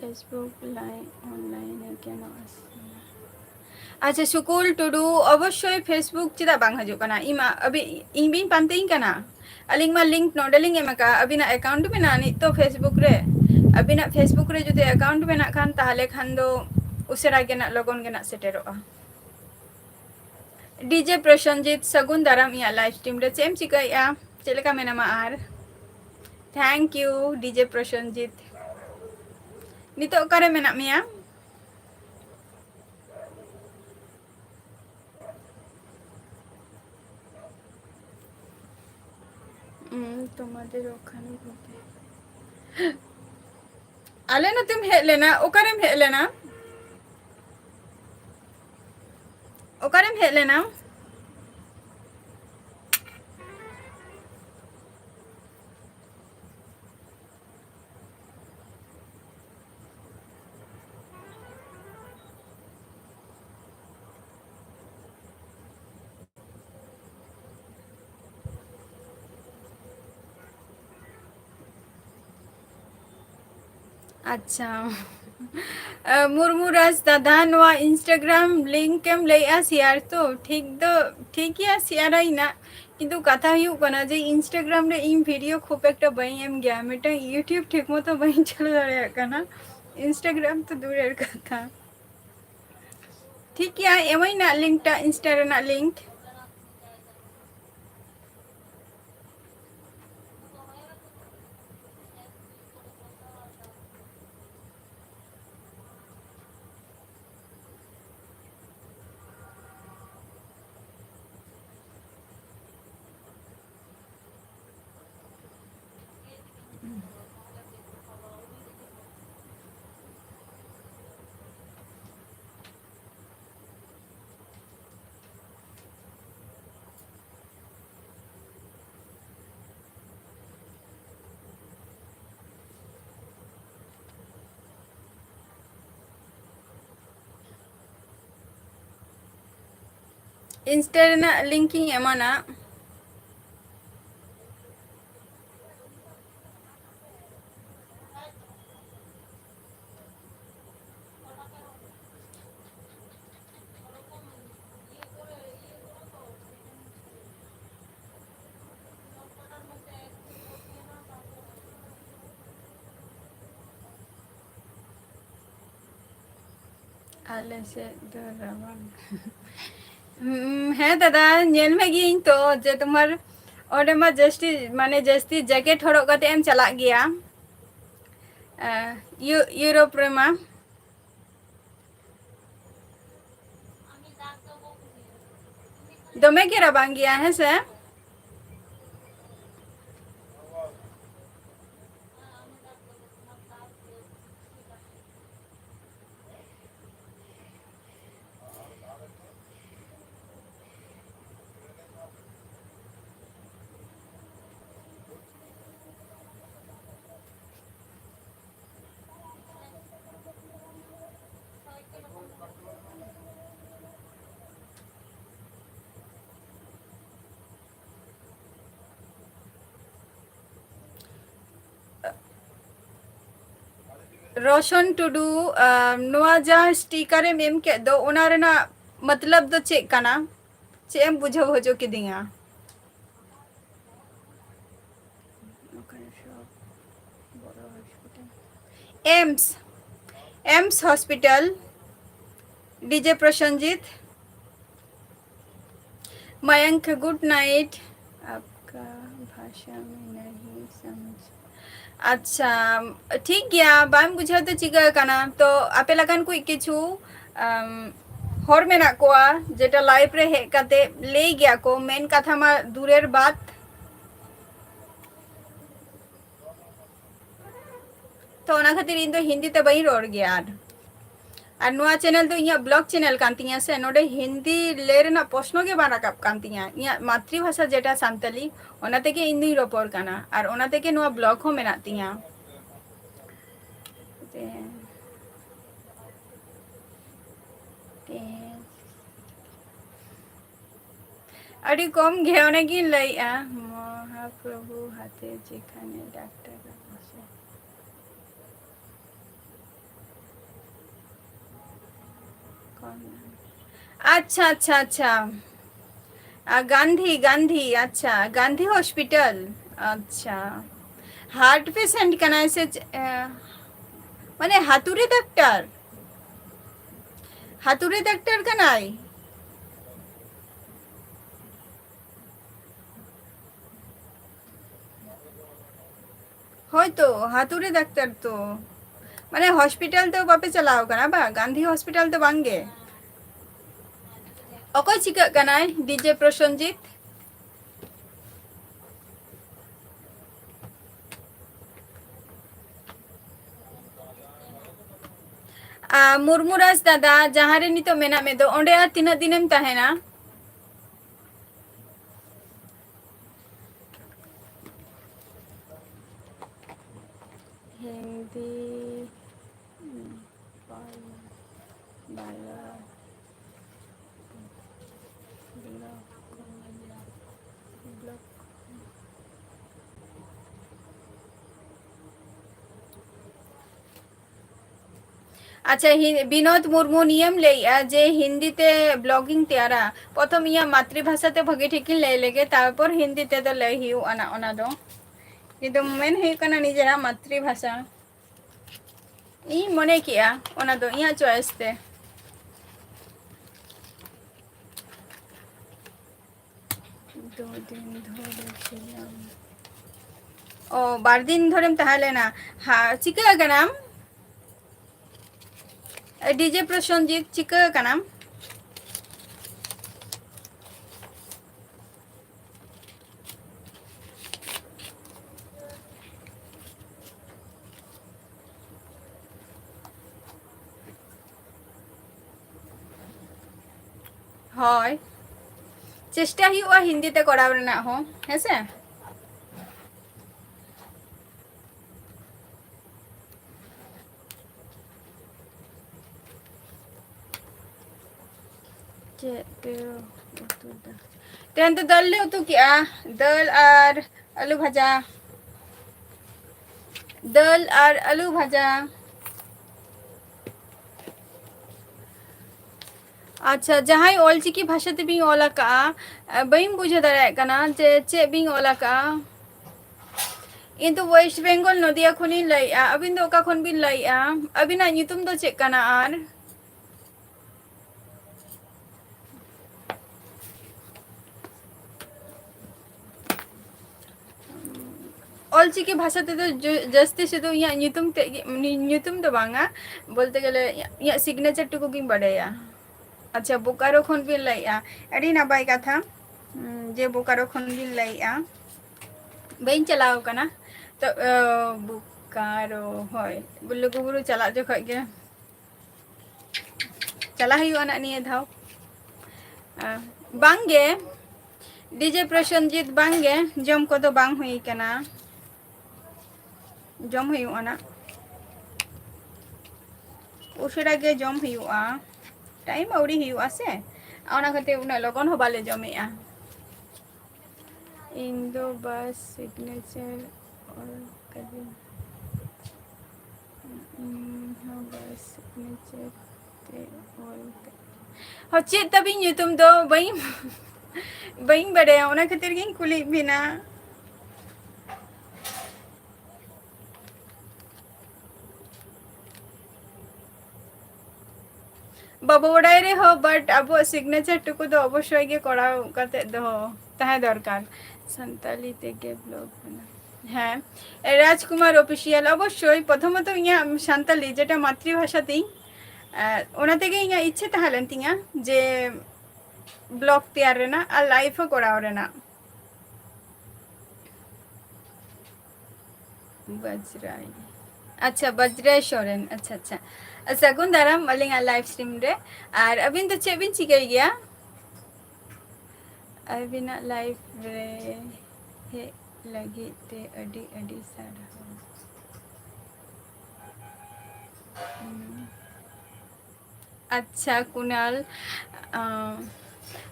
फेसबुक लाइव ऑनलाइन केन अच्छा सुकुल टुडू अवश्य फेसबुक चिदा बांग हजू कना इमा अभी इन बिन पानते कना अलिंग मा लिंक नोडलिंग एमका अभी ना अकाउंट में ना नि तो फेसबुक रे अभी ना फेसबुक रे जुदे अकाउंट में ना खान ताहले खान दो उसेरा के ना लगन के ना सेटेरोआ डीजे प्रसन्नजीत सगुन दाराम या लाइव स्ट्रीम रे चेम चिकया चेलका मेनामा आर थैंक यू डीजे प्रसन्नजीत नितो करे मेना मिया তোমাদের ওখানে ঘুরতে আলে না তুমি হেলে না ওকারেম হেলে না ওকারেম হেলে না अच्छा मुरमुराज दादा नवा इंस्टाग्राम लिंक एम लेया शेयर तो ठीक या शेयर आई ना किंतु कथा हुयु कना जे इंस्टाग्राम रे इन वीडियो खूब एकटा बई एम गया मेटा यूट्यूब ठीक मतो बई चलो दाड़े कना इंस्टाग्राम तो दूरेर कथा ठीक या एमई ना लिंक टा इंस्टा रे ना लिंक इंस्टा रेना लिंक इन एमाना आले से दो रवांग है दादा नेल में गिन तो जे तुम्हार ओडे मा जस्टी माने जस्ती जैकेट हरोग कते एम चला गया यूरोप रे मा दमे के रबांग गया है से रोशन टुडू नुआ जा स्टिकर एम के दो उना रेना मतलब दो चेक कना चे एम बुझो होजो किदिया AIIMS AIIMS hospital DJ Prasenjit Mayank good night आपका भाषा में नहीं समझ अच्छा ठीक गया बाम बुझा तो चिका काना तो आपे लगन कोई किछु हर मेना कोआ जेटा लाइव रे हे काते ले गया को मेन कथा मा दूरेर बात तो ओना खातिर इन तो हिंदी ते बही रोड़ गया और नुआ चैनल तो इया ब्लॉग चैनल कांतिया से नोडे हिंदी ले रेना प्रश्न के बारा कप कांतिया इया मातृभाषा जेटा सांतली ओना तेके इंदी रोपोर काना और ओना तेके नुआ ब्लॉग हो मेनातिया अड़ी कम घेवने की लइया महाप्रभु हाथे जेखाने डॉक्टर अच्छा अच्छा अच्छा गांधी गांधी अच्छा गांधी हॉस्पिटल अच्छा हार्ट पेशेंट कना ऐसे माने हातुरे डॉक्टर कनाई होय तो हातुरे डॉक्टर तो माने हॉस्पिटल तो बापे चलाओ कना बा गांधी हॉस्पिटल तो बांगे ओको चिका कनाई डीजे प्रसंजित मुरमुराज दादा जहाँ रे नितो मेना में दो ओंडे आ तीना दिनेम तहेना हिंदी अच्छा विनोद मुर्मू नियम ले जे हिंदी ते ब्लॉगिंग त्यारा प्रथम इया मातृभाषा ते भगे ठीक ले लेगे तारपर हिंदी ते तो ले हिउ अना ओना दो किंतु मेन हे कना निजेरा मातृभाषा इ मने किया ओना दो इया चॉइस ते दो दिन धरे छिलाम ओ बार दिन धरेम ताहले ना हा चिका गनाम डीजे प्रसंजित चिका कनाम হয় চেষ্টা হিউआ হিন্দিতে করাব না हो হেসে ᱪᱮᱫ ᱯᱮ ᱩᱛᱩ ᱫᱟ? ᱛᱮᱦᱮᱧ ᱫᱚ ᱫᱟᱹᱞ ᱞᱮ ᱩᱛᱩ ᱠᱮᱜᱼᱟ, ᱫᱟᱹᱞ ᱟᱨ ᱟᱹᱞᱩ ᱵᱷᱟᱡᱟ। ᱫᱟᱹᱞ ᱟᱨ ᱟᱹᱞᱩ ᱵᱷᱟᱡᱟ। ᱟᱪᱪᱷᱟ, ᱡᱟᱦᱟᱸᱭ ᱚᱞᱪᱤᱠᱤ ᱵᱷᱟষᱟ ᱛᱮᱵᱤᱱ ᱚᱞ ᱟᱠᱟᱜᱼᱟ, ᱵᱟᱹᱧ ᱵᱩᱡᱷᱟᱹᱣ ᱫᱟᱲᱮᱭᱟᱜ ᱠᱟᱱᱟ ᱡᱮ ᱪᱮᱫ ᱵᱤᱱ ᱚᱞ ᱟᱠᱟᱜᱼᱟ। ᱤᱧ ᱫᱚ ᱳᱭᱮᱥᱴ ᱵᱮᱝᱜᱚᱞ ᱱᱚᱫᱤᱭᱟ ᱠᱷᱚᱱᱤᱧ ᱞᱟᱹᱭᱮᱜᱼᱟ। ᱟᱹᱵᱤᱱ ᱫᱚ ᱚᱠᱟ ᱠᱷᱚᱱ ᱵᱤᱱ ᱞᱟᱹᱭᱮᱜᱼᱟ? ᱟᱹᱵᱤᱱᱟᱜ ᱧᱩᱛᱩᱢ ᱫᱚ ᱪᱮᱫ ᱠᱟᱱᱟ ᱟᱨ? ᱚᱞᱪᱤᱠᱤ ᱵᱷᱟষᱟ ᱛᱮᱫᱚ ᱡᱟᱹᱥᱛᱤ ᱥᱩᱫᱷᱩ ᱤᱧᱟᱹᱜ ᱧᱩᱛᱩᱢ ᱛᱮᱫ ᱜᱮ, ᱧᱩᱛᱩᱢ ᱫᱚ ᱵᱟᱝᱟ, ᱵᱚᱞᱛᱮ ᱜᱮᱞᱮ ᱤᱧᱟᱹᱜ ᱥᱤᱜᱽᱱᱮᱪᱟᱨ ᱴᱩᱠᱩ ᱜᱤᱧ ᱵᱟᱰᱟᱭᱟ। ᱟᱪᱪᱷᱟ, ᱵᱳᱠᱟᱨᱳ ᱠᱷᱚᱱ ᱵᱤᱱ ᱞᱟᱹᱭᱮᱜᱼᱟ, ᱟᱹᱰᱤ ᱱᱟᱯᱟᱭ ᱠᱟᱛᱷᱟ। ᱡᱮ ᱵᱳᱠᱟᱨᱳ ᱠᱷᱚᱱ ᱵᱤᱱ ᱞᱟᱹᱭᱮᱜᱼᱟ। ᱵᱟᱹᱧ ᱪᱟᱞᱟᱣ ᱟᱠᱟᱱᱟ। ᱛᱚ ᱵᱳᱠᱟᱨᱳ ᱦᱳᱭ, ᱞᱩᱜᱩᱵᱩᱨᱩ ᱪᱟᱞᱟᱜ ᱡᱚᱠᱷᱚᱡ ᱜᱮ ᱪᱟᱞᱟᱜ ᱦᱩᱭᱩᱜᱼᱟ ᱱᱟᱜ ᱱᱤᱭᱟᱹ ᱫᱷᱟᱣ। ᱵᱟᱝᱜᱮ, ᱰᱤᱡᱮ ᱯᱨᱚᱥᱮᱱᱡᱤᱛ ᱵᱟᱝᱜᱮ, ᱡᱚᱢ ᱠᱚᱫᱚ ᱵᱟᱝ ᱦᱩᱭ ᱟᱠᱟᱱᱟ। ᱡᱚᱢ ᱦᱩᱭᱩᱜᱼᱟ ᱱᱟᱜ। ᱩᱥᱟᱹᱨᱟ ᱜᱮ ᱡᱚᱢ ᱦᱩᱭᱩᱜᱼᱟ। ᱴᱟᱭᱤᱢ ᱟᱹᱣᱨᱤ ᱦᱩᱭᱩᱜᱼᱟ ᱥᱮ, ᱚᱱᱟ ᱠᱷᱟᱹᱛᱤᱨ ᱩᱱᱟᱹᱜ ᱞᱚᱜᱚᱱ ᱦᱚᱸ ᱵᱟᱞᱮ ᱡᱚᱢᱮᱜᱼᱟ। ᱤᱧ ᱫᱚ ᱵᱟᱥ ᱥᱤᱜᱽᱱᱮᱪᱟᱨ ᱚᱞ ᱠᱟᱹᱫᱟᱹᱧ। ᱤᱧ ᱦᱚᱸ ᱵᱟᱥ ᱥᱤᱜᱽᱱᱮᱪᱟᱨ ᱛᱮ ᱚᱞ ᱠᱟᱹᱫᱟᱹᱧ। ᱪᱮᱫ ᱛᱟᱵᱤᱱ ᱧᱩᱛᱩᱢ ᱫᱚ? ᱵᱟᱹᱧ ᱵᱟᱰᱟᱭᱟ, ᱚᱱᱟ ᱠᱷᱟᱹᱛᱤᱨ ᱜᱤᱧ ᱠᱩᱞᱤᱭᱮᱫ ᱵᱤᱱᱟ। ᱵᱟᱵᱚ ᱵᱟᱰᱟᱭ ᱨᱮᱦᱚᱸ ᱵᱟᱴ ᱟᱵᱚᱣᱟᱜ ᱥᱤᱜᱽᱱᱮᱪᱟᱨ ᱴᱩᱠᱩ ᱫᱚ ᱚᱵᱚᱥᱥᱳᱭ ᱜᱮ ᱠᱚᱨᱟᱣ ᱠᱟᱛᱮᱫ ᱫᱚᱦᱚ ᱛᱟᱦᱮᱸ ᱫᱚᱨᱠᱟর। ᱥᱟᱱᱛᱟᱞᱤ ᱛᱮᱜᱮ ᱵᱞᱚᱜ ᱵᱮᱱᱟᱣ। ᱦᱮᱸ, ᱨᱟᱡᱽᱠᱩᱢᱟᱨ ᱚᱯᱷᱤᱥᱤᱭᱟᱞ, ᱚᱵᱚᱥᱥᱳᱭ ᱯᱨᱚᱛᱷᱚᱢᱚᱛᱚ ᱤᱧᱟᱹᱜ ᱥᱟᱱᱛᱟᱞᱤ যেটা মাতৃভাষা ᱛᱤᱧ, ᱚᱱᱟ ᱛᱮᱜᱮ ᱤᱧᱟᱹᱜ ᱤᱪᱪᱷᱟᱹ ᱛᱟᱦᱮᱸ ᱞᱮᱱ ᱛᱤᱧᱟᱹ ᱡᱮ ᱵᱞᱚᱜ ᱛᱮᱭᱟᱨ ᱨᱮᱱᱟᱜ ᱟᱨ ᱞᱟᱭᱤଭ ᱦᱚᱸ ᱠᱚᱨᱟᱣ ᱨᱮᱱᱟᱜ। ᱵᱟᱡᱽᱨᱟᱭ, ᱟᱪᱪᱷᱟ ᱵᱟᱡᱽᱨᱟᱭ ᱥᱚᱨᱮᱱ, ᱟᱪᱪᱷᱟ ᱟᱪᱪᱷᱟ। ᱥᱟᱹᱜᱩᱱ ᱫᱟᱨᱟᱢ ᱟᱹᱞᱤᱧᱟᱜ ᱞᱟইᱵᱷ ᱥᱴᱨᱤᱢ ᱨᱮ। ᱟᱨ ᱟᱹᱵᱤᱱ ᱫᱚ ᱪᱮᱫ ᱵᱤᱱ ᱪᱤᱠᱟᱹᱭ ᱜᱮᱭᱟ? ᱟᱹᱵᱤᱱᱟᱜ ᱞᱟᱭᱤফ ᱨᱮ ᱦᱮᱡ ᱞᱟᱹᱜᱤᱫ ᱛᱮ ᱟᱹᱰᱤ ᱟᱹᱰᱤ ᱥᱟᱨᱦᱟᱣ। ᱟᱪᱪᱷᱟ ᱠᱩᱱᱟᱞ,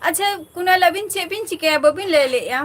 ᱟᱪᱪᱷᱟ ᱠᱩᱱᱟᱞ, ᱟᱹᱵᱤᱱ ᱪᱮᱫ ᱵᱤᱱ ᱪᱤᱠᱟᱹᱭᱟ ᱵᱟᱹᱵᱤᱱ ᱞᱟᱹᱭ ᱞᱮᱜᱼᱟ?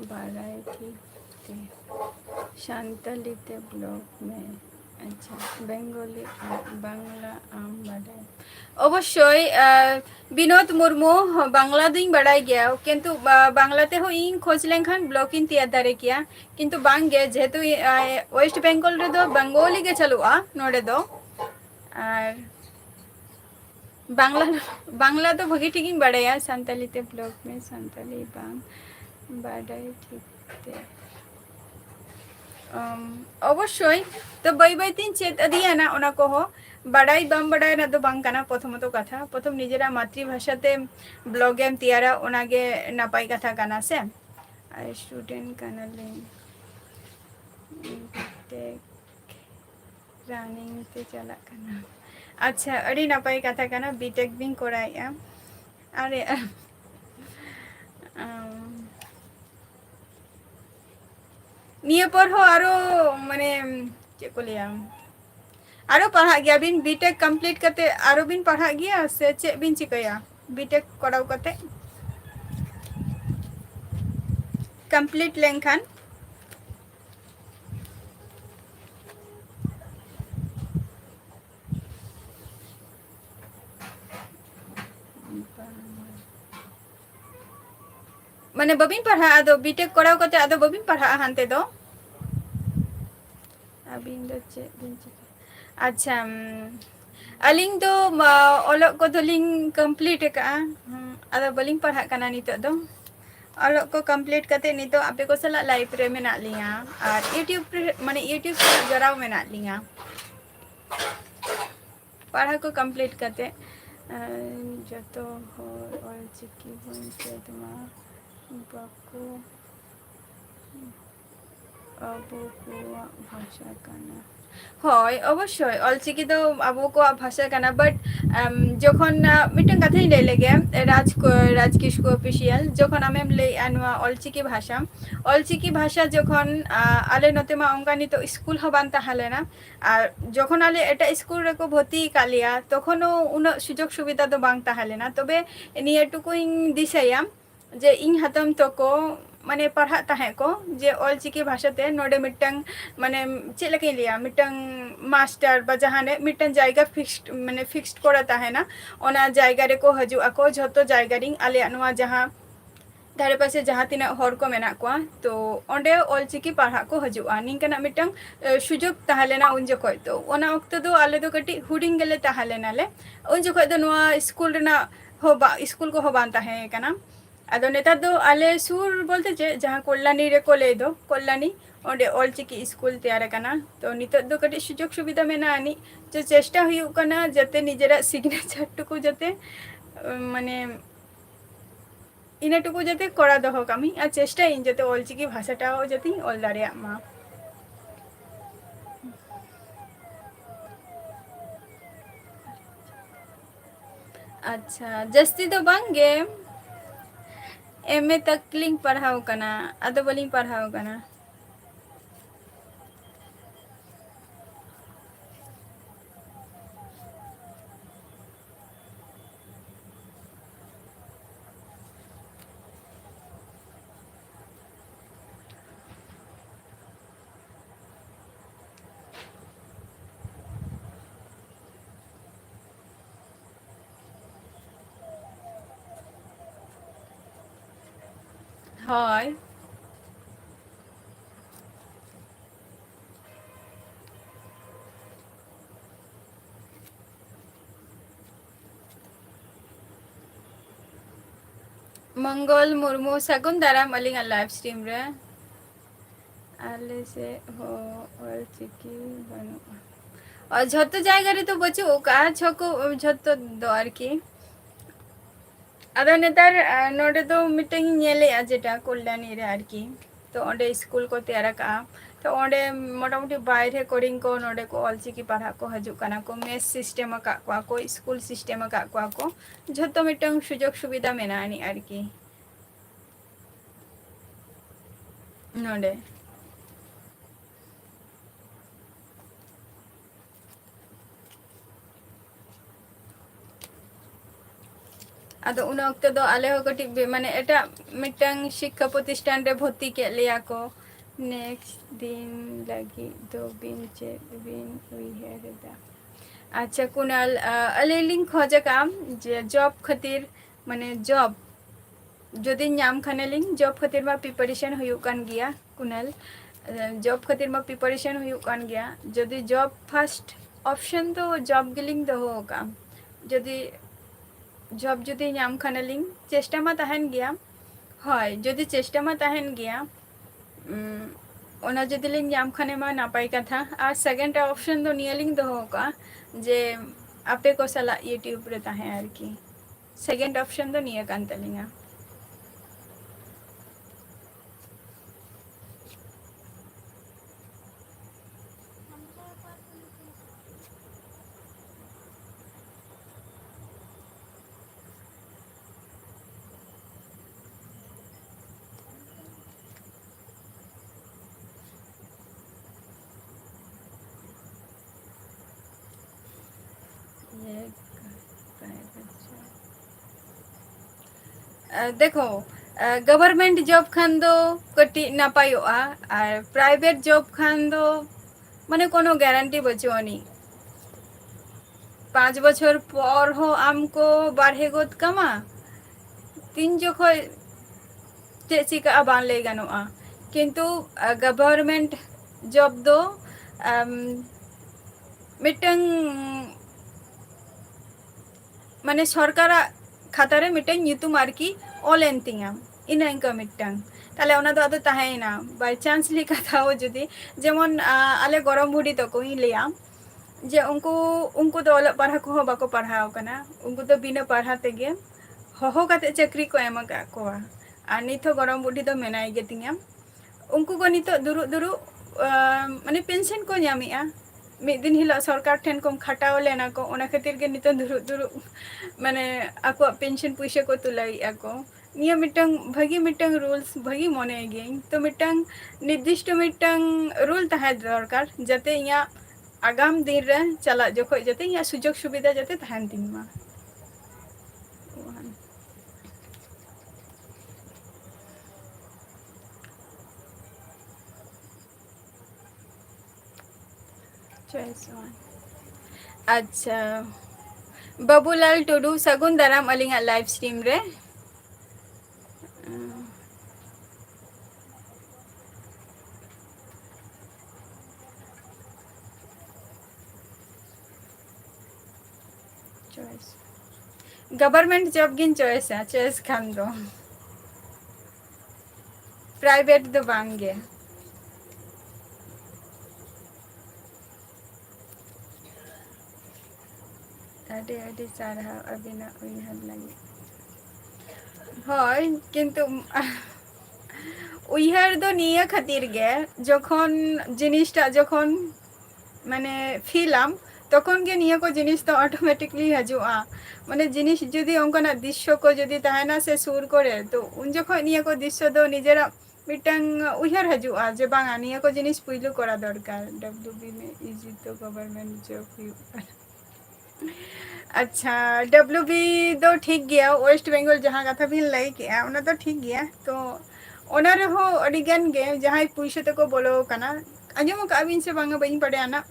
बाराई ठीक थे सानताली ते ब्लॉग में। अच्छा, बेंगली बांग्ला आम बाडाय। অবশ্যই বিনোদ মুর্মু, বাংলা দিন বাড়াই গিয়া, কিন্তু বাংলাতে হো ইন খোঁজ লেনখান ব্লগ ইন তিয়ার দারে কিয়া, কিন্তু বাংগে যেহেতু ওয়েস্ট বেঙ্গল রে দो বেঙ্গলি गे चलुआ नोडे दो। আর বাংলা বাংলা তো ভাগে ঠিকই বাড়ায়া, সান্তালিতে ব্লগ মে সান্তালি বাং বাড়াই ঠিক তে। অবশ্যই, তো বাই বাই তিন চেত দিয়া না ওনা কহ, বাড়াই বাম বাড়াই না তো বাং কানা প্রথমত কথা, প্রথম নিজেরা মাতৃভাষাতে ব্লগেম তিয়ারা ওনাগে নাপাই কথা কানা সে। আর স্টুডেন্ট কানালিং বিটেক রানিং তে চালাক কানা। আচ্ছা, আড়ি নাপাই কথা কানা, বিটেক বিং করাইয়া। আরে নিয়ে পর হো আরো মানে ᱪᱮᱫ ᱠᱚ ᱞᱟᱹᱭᱟ, আরো ᱯᱟᱲᱦᱟᱜ ᱜᱮᱭᱟ ᱵᱤᱱ? বিটেক কমপ্লিট ᱠᱟᱛᱮ আরো ᱵᱤᱱ ᱯᱟᱲᱦᱟᱜ ᱜᱮᱭᱟ ᱥᱮ ᱪᱮᱫ ᱵᱤᱱ ᱪᱤᱠᱟᱹᱭᱟ বিটেক করাও ᱠᱟᱛᱮ? কমপ্লিট লেনখান মানে বাবিন পাড়হা আদো বিটেক করাও কাতে আদো বাবিন পাড়হা হানতে দো? আবিন দো চেদ বিন চিকা। আচ্ছা, আলিং দো অলক কদলিং কমপ্লিট কা। ᱟᱫᱚ ᱵᱟᱹᱞᱤᱧ ᱯᱟᱲᱦᱟᱜ ᱠᱟᱱᱟ ᱱᱤᱛᱚᱜ ᱫᱚ ᱚᱞᱚᱜ ᱠᱚ ᱠᱚᱢᱯᱞᱤᱴ ᱠᱟᱛᱮ ᱱᱤᱛᱚᱜ ᱟᱯᱮ ᱠᱚ ᱥᱟᱞᱟᱜ ᱞᱟइफ ᱨᱮ ᱢᱮᱱᱟᱜ ᱞᱤᱧᱟ ᱟᱨ ᱤᱭᱩᱴᱤᱭᱩᱵ ᱨᱮ ᱢᱟᱱᱮ ᱤᱭᱩᱴᱤᱭᱩᱵ ᱥᱟᱞᱟᱜ ᱡᱚᱲᱟᱣ ᱢᱮᱱᱟᱜ ᱞᱤᱧᱟ ᱯᱟᱲᱦᱟᱣ ᱠᱚ ᱠᱚᱢᱯᱞᱤᱴ ᱠᱟᱛᱮ ᱡᱚᱛᱚ ᱦᱚᱲ ᱚᱞᱪᱤᱠᱤ ᱵᱚᱱ ᱪᱮᱫ ᱢᱟ ᱵᱟᱠᱚ ᱟᱵᱚ ᱠᱚᱣᱟᱜ ᱵᱷᱟষᱟ ᱠᱟᱱᱟ ᱦᱳᱭ ᱚᱵᱚᱥᱥᱳᱭ ᱚᱞᱪᱤᱠᱤ ᱫᱚ ᱟᱵᱚ ᱠᱚᱣᱟᱜ ᱵᱷᱟষᱟ ᱠᱟᱱᱟ ᱵᱟᱴ ᱡᱚᱠᱷᱚᱱ ᱢᱤᱫᱴᱮᱱ ᱠᱟᱛᱷᱟᱧ ᱞᱟᱹᱭ ᱞᱮᱜᱮ ᱨᱟᱡᱽ ᱠᱤᱥᱠᱩ ᱚᱯᱷᱤᱥᱤᱭᱟᱞ ᱡᱚᱠᱷᱚᱱ ᱟᱢᱮᱢ ᱞᱟᱹᱭᱮᱜᱼᱟ ᱱᱚᱣᱟ ᱚᱞᱪᱤᱠᱤ ᱵᱷᱟষᱟ ᱡᱚᱠᱷᱚᱱ ᱟᱞᱮ ᱱᱚᱛᱮ ᱢᱟ ᱚᱱᱠᱟ ᱱᱤᱛᱚᱜ ᱤᱥᱠᱩᱞ ᱦᱚᱸ ᱵᱟᱝ ᱛᱟᱦᱮᱸ ᱞᱮᱱᱟ ᱟᱨ ᱡᱚᱠᱷᱚᱱ ᱟᱞᱮ ᱮᱴᱟᱜ ᱤᱥᱠᱩᱞ ᱨᱮᱠᱚ ᱵᱷᱚᱨᱛᱤ ᱟᱠᱟᱫ ᱞᱮᱭᱟ ᱛᱚᱠᱷᱚᱱᱳ ᱩᱱᱟᱹᱜ ᱥᱩᱡᱳᱜᱽ ᱥᱩᱵᱤᱫᱷᱟ ᱫᱚ ᱵᱟᱝ ᱛᱟᱦᱮᱸ ᱞᱮᱱᱟ ᱛᱚᱵᱮ ᱱᱤᱭᱟᱹ ᱴᱩᱠᱩᱧ ᱫᱤᱥᱟᱹᱭᱟ ᱡᱮ ᱤᱧ ᱦᱟᱛᱚᱢ ᱛᱟᱠᱚ ᱢᱟᱱᱮ ᱯᱟᱲᱦᱟᱜ ᱛᱟᱦᱮᱸ ko je olchiki bhasate node mittang mane ched lekaኝ liya mittang master ba jahane mittang jayga fixed kora tahena ona jayga reko hajug ako jhoto jayga ring ale noa jaha धारे पासे जहाँ तीना हर को मेना को तो ओंडे ऑलचिकी पढ़ा को हजुआ निंकना मिटंग सुजोग ताहलेना उन जखय तो ओना वक्त दो आले दो कटी हुडिंग गेले ताहलेना ले उन जखय दो नोआ स्कूल रेना हो बा स्कूल को हो बान ताहे कना आदो नेतार दो आले सुर बोलते जे जहाँ कोल्लानी रे को ले दो कोल्लानी ओंडे ऑलचिकी स्कूल तैयार कना तो नितो दो कटी सुजोग सुविधा मेना आनी जो चेष्टा हुयुग कना जते निजेरा सिग्नेचर टुकु जते माने ᱤᱱᱟᱹ ᱴᱩᱠᱩ ᱡᱟᱛᱮ ᱠᱚᱨᱟ ᱫᱚᱦᱚ ᱠᱟᱹᱢᱤ ᱟᱨ ᱪᱮᱥᱴᱟᱭᱟᱹᱧ ᱡᱟᱛᱮ ᱚᱞᱪᱤᱠᱤ ᱵᱷᱟষᱟᱴᱟও ᱡᱟᱛᱮᱧ ᱚᱞ ᱫᱟᱲᱮᱭᱟᱜ ᱢᱟ ᱟᱪᱪᱷᱟ ᱡᱟᱹᱥᱛᱤ ᱫᱚ ᱵᱟᱝᱜᱮ ᱮᱢ.ᱮ. ᱛᱚᱠ ᱞᱤᱧ ᱯᱟᱲᱦᱟᱣ ᱠᱟᱱᱟ ᱟᱫᱚ ᱵᱟᱹᱞᱤᱧ ᱯᱟᱲᱦᱟᱣ ᱠᱟᱱᱟ ᱦᱳᱭ मंगल मुर्मू सगुन दाराम अलिंग लाइव स्ट्रीम रे आले से हो ऑलचिकी बनुआ और झोतो जायगा रे तो बचु का छको झोतो दो आरकी अदो नेतार नोडे तो मिटिंग नेले जेटा कोल्लानी रे आरकी तो ओंडे स्कूल को तैयार का तो ओंडे मोटामुटी बाहरे कोडिंग को नोडे को ऑलचिकी पढ़ा को हजु कना को मेस सिस्टम का को स्कूल सिस्टम का को झोतो मिटिंग सुजोग सुविधा मेनानी आरकी नोडे आदो उन वक्त दो आले हो कटी माने एटा मिटंग शिक्षा प्रतिष्ठान रे भर्ती के लिया को नेक्स्ट दिन लगी दो बिन चे बिन उइहेर दा अच्छा कुणाल अलेलिंग खोजे काम जे जॉब खातिर माने जॉब जदि नाम खानेलिंग जॉब खातिर मा प्रिपरेशन हुयुग कान गिया कुणाल जॉब खातिर मा प्रिपरेशन हुयुग कान गिया जदि जॉब फर्स्ट ऑप्शन तो जॉब गिलिंग दो हो काम जदि जॉब जदि नाम खानेलिंग चेष्टा मा तहन गया হয় যদি চেষ্টা মা তাহেন গিয়া ওনা যদি লিং নাম খানে মা নাপাই কথা আর সেকেন্ড অপশন তো নিয়েলিং দো का যে আপে को सला यूट्यूब रे ताहे आर की सेकंड ऑप्शन तो निया कान तलिंगा देखो गवर्नमेंट जॉब खान दो कटी नापायोआ और प्राइवेट जॉब खान दो माने कोनो गारंटी बचुआनी 5 बछर पर हो आमको बाढ़े गोद कमा 3 जखय चे चिका बान ले गानोआ किंतु गवर्नमेंट जॉब दो मिटंग माने सरकारा खाता रे मिटन ᱧᱩᱛᱩᱢ आरकी ऑलेन तिंगा इन इंका मिटन ताले ओना दो आदो ताहेना बाय चांस ली कथा हो जुदी जेमन आले गरम बुडी तको इन लिया जे उनको उनको तो अलग पढ़ा को बाको पढ़ाओ कना उनको तो बिना पढ़ा तेगे होहो काते चक्री को एम का को आ निथो गरम बुडी तो मेनाई गे तिंगा उनको को नितो दुरु दुरु माने पेंशन को ᱧᱟᱢᱮᱜᱼᱟ मिद दिन हिला सरकार ठेन को खटाव लेना को ओना खातिर के नितो दुरु दुरु माने आको पेंशन पैसा को तुलाई आको निया मिटंग भागी मिटंग रूल्स भागी मने गे तो मिटंग निर्दिष्ट मिटंग रूल ताहे दरकार जाते इया आगाम दिन रे चला जखो जाते इया सुजोग सुविधा जाते तहन दिन मा चॉइस वन अच्छा बाबूलाल टुडू सगुन दाराम अलिंगा लाइव स्ट्रीम रे चॉइस गवर्नमेंट जॉब गिन चॉइस है चॉइस खान दो प्राइवेट दो बांगे अडे अडे सारा अबिना उइहर लगे হয় কিন্তু উইহার দো নিয়ে খাতির গে যখন জিনিসটা যখন মানে ফিলাম তখন গে নিয়ে को জিনিস তো অটোমেটিকলি हजुआ মানে জিনিস যদি অঙ্কনা দৃশ্য को যদি তাহনা সে সুর করে তো উন যখন নিয়ে को দৃশ্য দো নিজেরা মিটাং উইহার हजुआ যে বাঙা নিয়ে को জিনিস পুইলু করা দরকার ডব্লিউবি में इजी तो गवर्नमेंट जॉब अच्छा डब्ल्यूबी तो ठीक गया वेस्ट बेंगल जहाँ कथा भी लई के उना तो ठीक गया तो ओना रे हो अडिगन गे जहाँ पुइसे तको बोलो कना अंजम का अबिन से बांगा बइन पड़े आना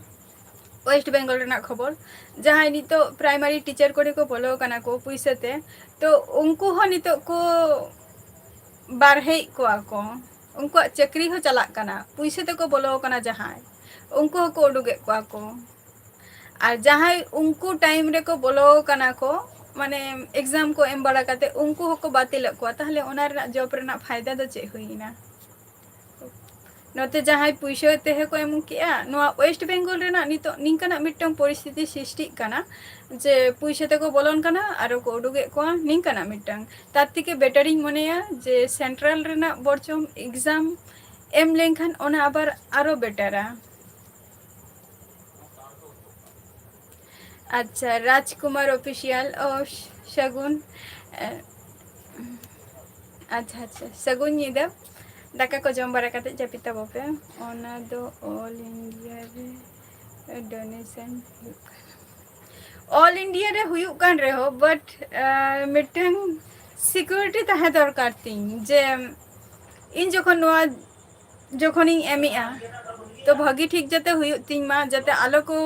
वेस्ट बेंगल रेना खबर जहाँ नी तो प्राइमरी टीचर को बोलो कना को पुइसे ते तो उनको हो नी तो को बारहे को आको उनको चक्री हो चला कना पुइसे तको बोलो कना जहाँ उनको को उडुगे को आको और जहाँ उनको टाइम रे को बोलो कना को माने एग्जाम को एम बड़ा करते उनको को बातिल को ताहले ओना रे जॉब रे फायदा दो चे हुईना नते जहाँ पुइसे ते को एम किया नोआ वेस्ट बेंगल रे ना नितो निंकाना मिटंग परिस्थिति सृष्टि कना जे पुइसे ते को बोलन कना आरो को उडुगे को निंकाना मिटंग ताती के बेटरिंग मनेया जे सेंट्रल रे ना बरचम एग्जाम एम लेंखान ओना आबार आरो बेटरा अच्छा राजकुमार ऑफिशियल और शगुन अच्छा अच्छा शगुन निदा दाका को जम बारा काते जापिता बपे ओना दो ऑल इंडिया रे डोनेशन ऑल इंडिया रे हुयु कान रे हो बट मिटंग सिक्योरिटी ताहे दरकार तिन जे इन जखन नोआ जखन इन एमिया तो भागी ठीक जाते हुयु तिन मा जाते आलो को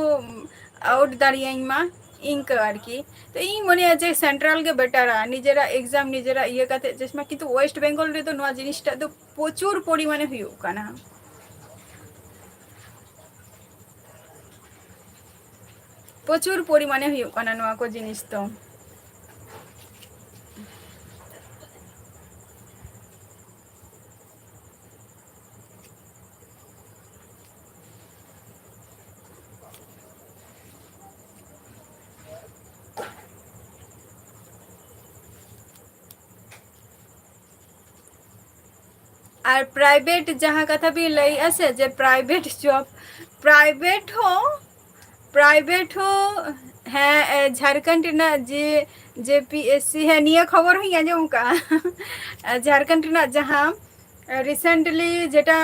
आउट दाड़ियाँ मा इंक आरकी तो इन मने जे सेंट्रल के बेटारा निजेरा एग्जाम निजेरा ये काते जिसमें किंतु वेस्ट बेंगल रे तो नोआ जिनिसटा तो प्रचुर परिमाणे हुयु काना प्रचुर परिमाणे हुयु काना नोआ को जिनिस तो और प्राइवेट जहाँ कथा भी लई आसे जे प्राइवेट जॉब प्राइवेट हो है झारखंड ना जे जेपीएससी है निया खबर हुई आजम का झारखंड ना जहाँ रिसेंटली जेटा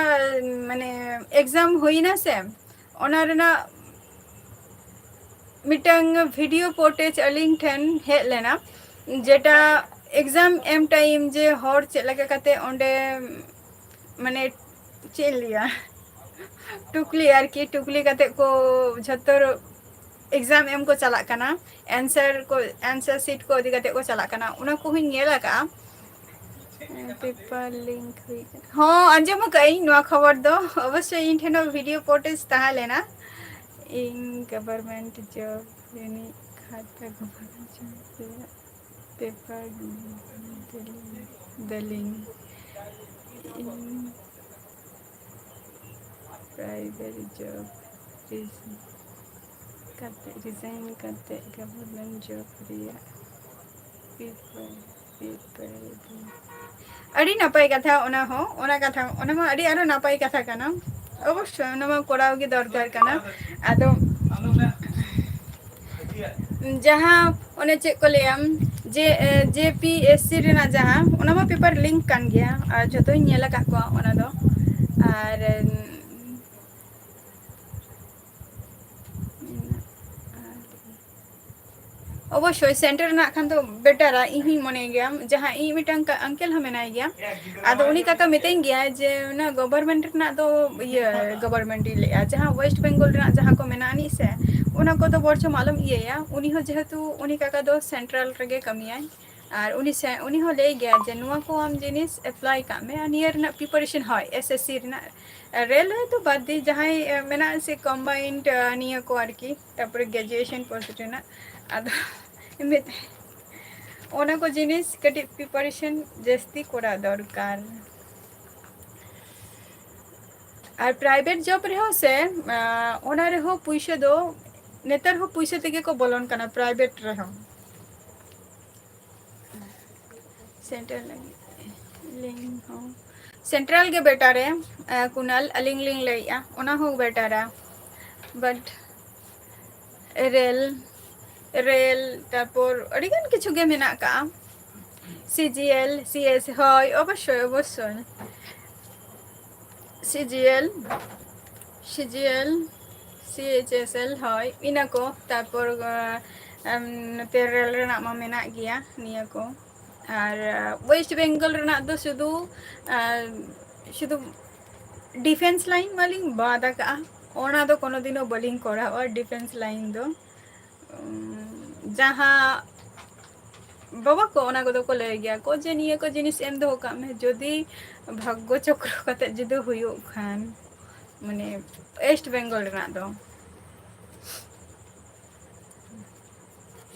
माने एग्जाम हुई ना से ओना रेना मिटंग वीडियो फुटेज अलिंग ठेन हे लेना जेटा एग्जाम एम टाइम जे हर चलका काते ओंडे माने चेल लिया टुकली आरकी टुकली काते को झतर एग्जाम एम को चला कना आंसर सीट को इदी काते को चला कना उना को हुई नेला का पेपर लिंक हुई हां अंजम कई नो खबर दो अवश्य इन ठेनो वीडियो फुटेज ता लेना इन गवर्नमेंट जॉब यानी खाता government job paper billing in private job resign करते गवर्नमेंट जॉब पेपर अड़ी नापाई कथा ओना हो ओना कथा ओना मा अड़ी आरो नापाई कथा काना अवश्य ओना मा कोराव गे दरकार काना आदो जहाँ ओने चेक को लेम जे जेपीएससी रेना जहाँ ओना मा पेपर लिंक कान गया और जतो नेला का को ओना दो और अवश्य सेंटर ना खान तो बेटर इन मने गया जहाँ इन मिटन का अंकल हम मेना गया आदो उनी काका मितें गया जे ना गवर्नमेंट ना तो ये गवर्नमेंट ले जहाँ वेस्ट बंगाल ना जहाँ को मेना नी से उना को तो बरचो मालूम ये या उनी हो जेहेतु उनी काका दो सेंट्रल रगे कमिया और उनी हो ले गया जे नुआ को हम जिनिस अप्लाई का में नियर ना प्रिपरेशन है एसएससी ना रेल है तो बाद दी जहाँ मेना से कंबाइंड निया को आरकी तापर ग्रेजुएशन पोस्ट ना आदो ओना को जिनिस कटी प्रिपरेशन जस्ती कोरा दरकार और प्राइवेट जॉब रहो से ओना रहो पैसे दो नेतर हो पैसे तेगे को बोलन कना प्राइवेट रहो सेंट्रल लिंग हो सेंट्रल के बेटा रे कुनाल अलिंग लिंग लइया ओना हो बेटा रा बट रेल तारपर अड़ीगान किछु गे मेना का सीजीएल सीएस হয় অবশ্যই অবশ্যই सीजीएल सीएचएसएल হয় इना को तारपर रेल रेना मा मेना गया निया को और वेस्ट बेंगल रेना दो शुधु डिफेंस लाइन मालिंग बादा का ओना दो कोनो दिनो बलिंग कोरा और डिफेंस लाइन दो जहाँ बाबा को ओना को को ले गया को जे निये को जिनिस एम दो का में जदी भाग्य चक्र कते जदी हुयो खान माने वेस्ट बेंगल रेना दो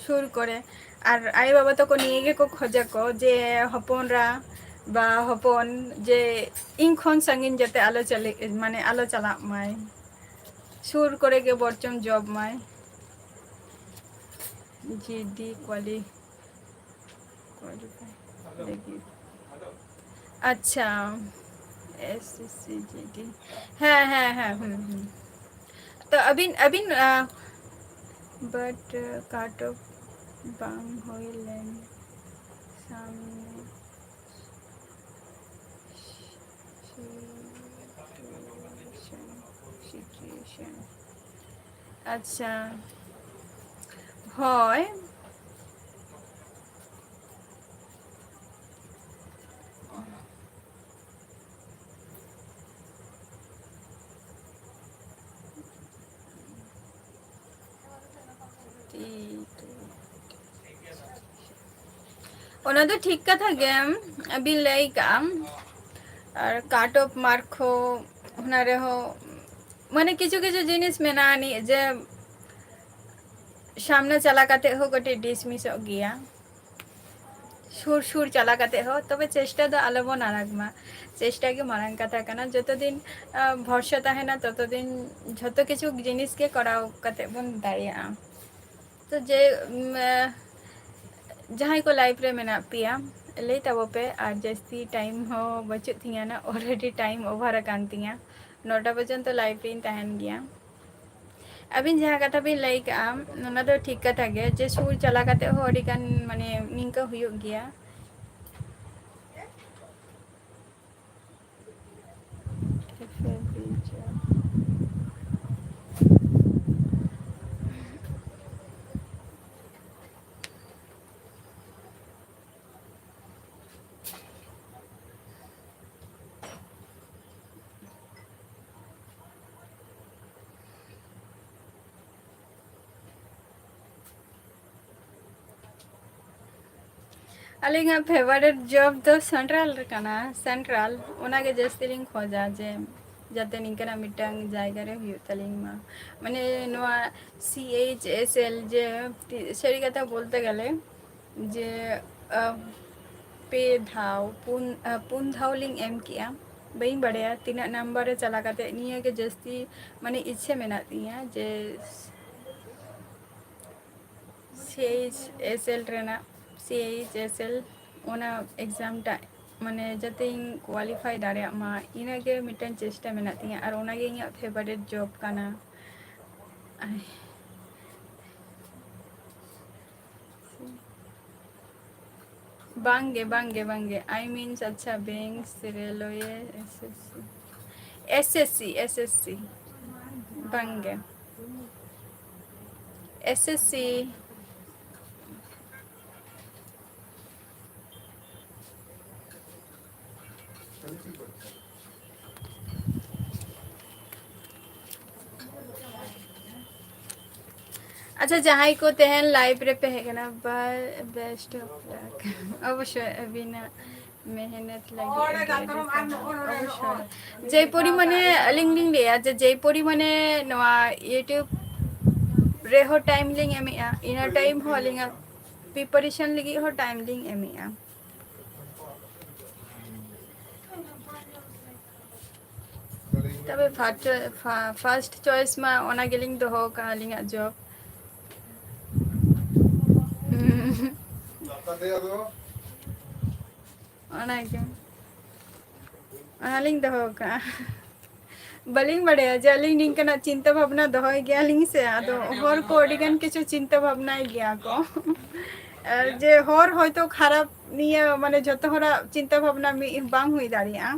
सुर करे और आई बाबा तो को निये गे को खोजा को जे हपनरा बा हपन जे इन खन संगिन जते आलो चले माने आलो चला माय सुर करे के बरचम जॉब माय जीडी क्वालिफाई अच्छा एसएससी जीडी है तो अभी बट काट ऑफ बांग होइलेन सामने सिचुएशन अच्छा হয় ओना तो ठीक कथा गेम अभी लई काम और काट ऑफ मार्क हो होना रहो माने किछु किछु जिनिस मेना नी जे सामने चला काते हो गटे डिसमिस हो गया सुर सुर चला काते हो तबे चेष्टा दो आलोबो नारागमा चेष्टा के मारांग कथा कना जतो दिन भरसा ताहेना ततो दिन जतो किछु जिनिस के कराव काते बन दाड़िया तो जे जहाँ को लाइफ रे मेना पिया ले तबो पे आज जस्ती टाइम हो बचत थिया ना ऑलरेडी टाइम ओवर अकान तिया 9टा पर्यंत तो लाइफ इन तहन गया अभी जहाँ कथा भी लाइक ना तो ठीक कथा गया जे सुर चला काते हो अड़ी कान माने निंका हुयो गया अलिंगा फेवरेट जॉब तो सेंट्रल कना सेंट्रल ओना के जस्ती लिंग खोजा जे जाते निकना मिटांग जायगा रे हुयो तलिंग मा माने नोआ सीएचएसएल जे सरी कथा बोलते गले जे पे धाव पुन धाव लिंग एम किया बई बड़े तीना नंबर चला करते निया के जस्ती माने इच्छे में तिया जे CHSL रेना CHSL ओना एग्जाम टा माने जते क्वालिफाई दाड़े मा इना के मिटन चेष्टा में तिया और ओना गे इया फेवरेट जॉब काना बांगे बांगे बांगे आई मीन्स अच्छा बैंक रेलवे SSC बांगे SSC अच्छा जहाँ को तेहन लाइव रे पे है ना बेस्ट ऑफ लक अवश्य बिना मेहनत लगी अवश्य जयपुरी मने लिंग लिंग ले आज जयपुरी मने नवा यूट्यूब रे हो टाइम लिंग एमिया इना टाइम हो लिंग प्रिपरेशन लगी हो टाइम लिंग एमिया तबे फर्स्ट चॉइस मा ओना गेलिंग दो हो का लिंग जॉब अलिंग दो का बलिंग बड़े जलिंग निंकना चिंता भावना दो गया लिंग से आदो हर को अडिगन किछु चिंता भावना गया को जे हर होयतो खराब निया माने जतो हरा चिंता भावना बांग हुई दाड़िया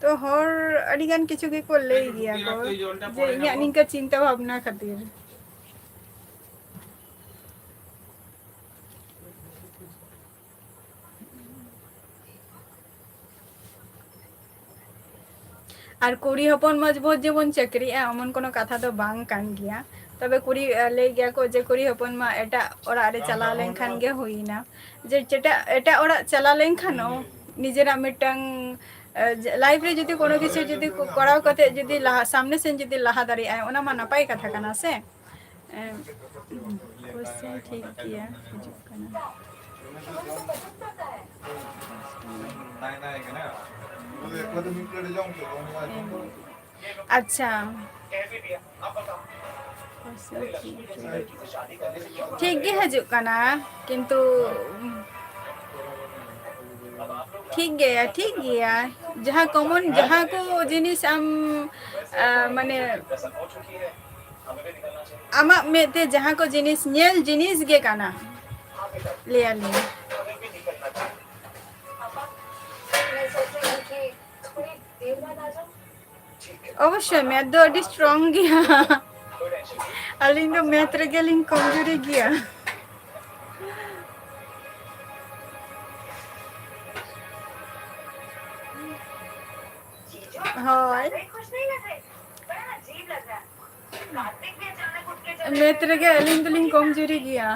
तो हर अडिगन किछु के को ले गया को जे इया निंका चिंता भावना खातिर और कुड़ी हपन मजबूत जेबन चाकरी एमन कोनो कथा तो बांग कान गया तबे कुड़ी ले गया को जे कुड़ी हपन मा एटा ओरा रे चला लेन खान गे होइना जे जेटा एटा ओरा चला लेन खानो निजेरा मिटंग लाइफ रे जदी कोनो किछु जदी कराव कते जदी सामने से जदी लहा दाड़ी आय ओना मा नपाई कथा कना से क्वेश्चन ठीक किया हिजुक कना अच्छा ठीक गे हजु कना किंतु ठीक गया जहाँ कॉमन जहाँ को जिनिस आम माने आमा मेते जहाँ को जिनिस नेल जिनिस गे काना ले आली अवश्य मैथ दो अडी स्ट्रांग गया अलिंग दो मैथ रे गेलिंग कमजोरी गया हाय मैथ रे गेलिंग तो लिंग कमजोरी गया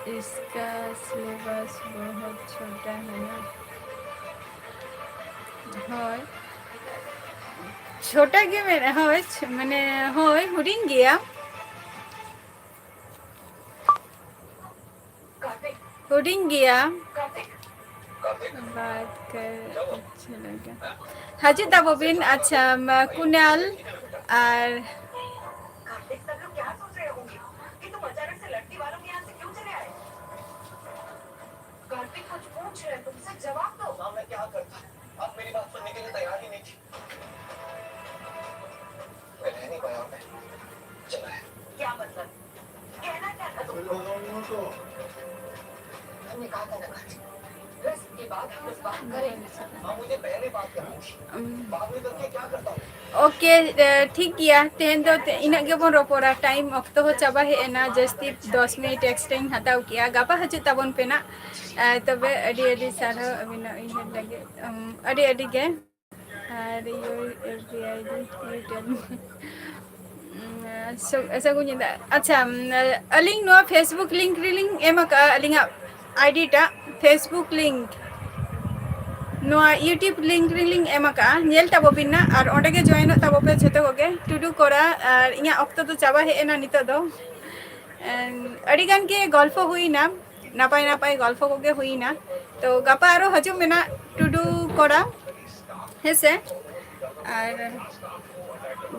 इसका सिलेबस बहुत छोटा है ना হয় छोटा गे मेरे হয় মানে হয় হুডিং গিয়া হুডিং গিया बात कर अच्छा लगा हाजी ताबोबिन अच्छा कुनाल और कार्तिक कुछ पूछ रहे तुमसे जवाब दो मैं क्या करता आप मेरी बात सुनने के लिए तैयार ही नहीं थी मैं रह नहीं पाया मैं चला है क्या मतलब कहना क्या था तुमको हमने कहा था ना रिस्क की बात हम इस बात करेंगे हाँ मुझे पहले बात करनी थी बाद में करके क्या करता हूँ ओके ठीक गया तेन दो इना गे बन रोपरा टाइम अक्तो हो चाबा हेना जस्ती 10 मिनट एक्सटेंड हताव किया गापा हजु तबन पेना तबे अडी अडी सारो अबिना इहे लगे अडी अडी गे Are your FB ID written? Sagun nyinda. Acha, aling no Facebook link link emaka alinga ID ta Facebook link. No YouTube link link emaka nyel tabo binna ar onde ge join tabo pe jhoto koge tudu kora ar inya okto to chaba he ena nito do. ᱟᱹᱰᱤ ᱜᱟᱱ ᱜᱮ ᱜᱚᱞᱯᱷᱚ ᱦᱩᱭᱱᱟ ᱱᱟᱯᱟᱭ ᱱᱟᱯᱟᱭ ᱜᱚᱞᱯᱷᱚ ᱠᱚᱜᱮ ᱦᱩᱭᱱᱟ ᱛᱚ ᱜᱟᱯᱟ ᱟᱨᱚ ᱦᱤᱡᱩᱜ ᱢᱮᱱᱟᱜ ᱴᱩᱰᱩ ᱠᱚᱲᱟ ᱦᱮᱸᱥᱮ ᱟᱨ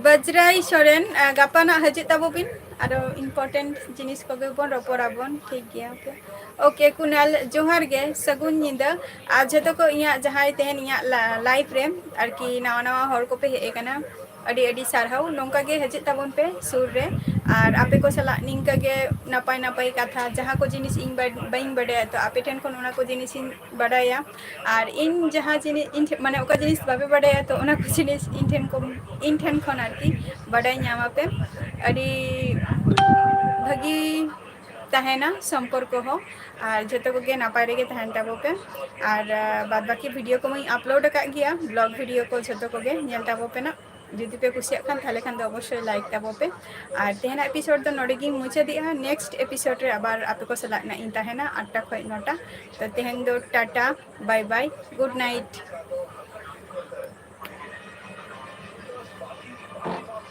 ᱵᱟᱡᱽᱨᱟᱭ ᱥᱚᱨᱮᱱ ᱜᱟᱯᱟ ᱱᱟᱜ ᱦᱤᱡᱩᱜ ᱛᱟᱵᱚ ᱵᱤᱱ ᱟᱨᱚ ᱤᱢᱯᱚᱨᱴᱮᱱᱴ ᱡᱤᱱᱤᱥ ᱠᱚᱜᱮ ᱵᱚᱱ ᱨᱚᱯᱚᱲᱟᱵᱚᱱ ᱴᱷᱤᱠ ᱜᱮᱭᱟ ओके कुनाल जोहार गे सगुन निंदा आज जो को इया जहां तेहन इया लाइफ रे आरकी नवा नवा हर को पे हे कना अडी अडी सारहाव नोंका गे हजित ताबन पे सुर रे और आपे को सला निंका गे नापाय नापाय कथा जहां को जिनिस इन बाइन बडे तो आपे ठेन कोन ओना को जिनिस इन बडाया और इन जहां जिनिस इन माने ओका जिनिस बाबे बडाया तो ओना को जिनिस इन ठेन कोन आरकी बडाय ᱧᱟᱢᱟ पे अडी भागी तहना सम्पर्क हो और जो को नपाय रेगे तहन ताबो पे और बाद बाकी वीडियो को मैं अपलोड का गया ब्लॉग वीडियो को जो को नेल ताबो पे ना जुदी पे कुसिया खान थाले खान अवश्य लाइक ताबो पे और तेहना एपिसोड तो नोडे गी मुचादिया नेक्स्ट एपिसोड रे आबार आपे को सलाह ना इन तहना 8टा खय 9टा तो तेहन दो टाटा बाय बाय गुड नाइट।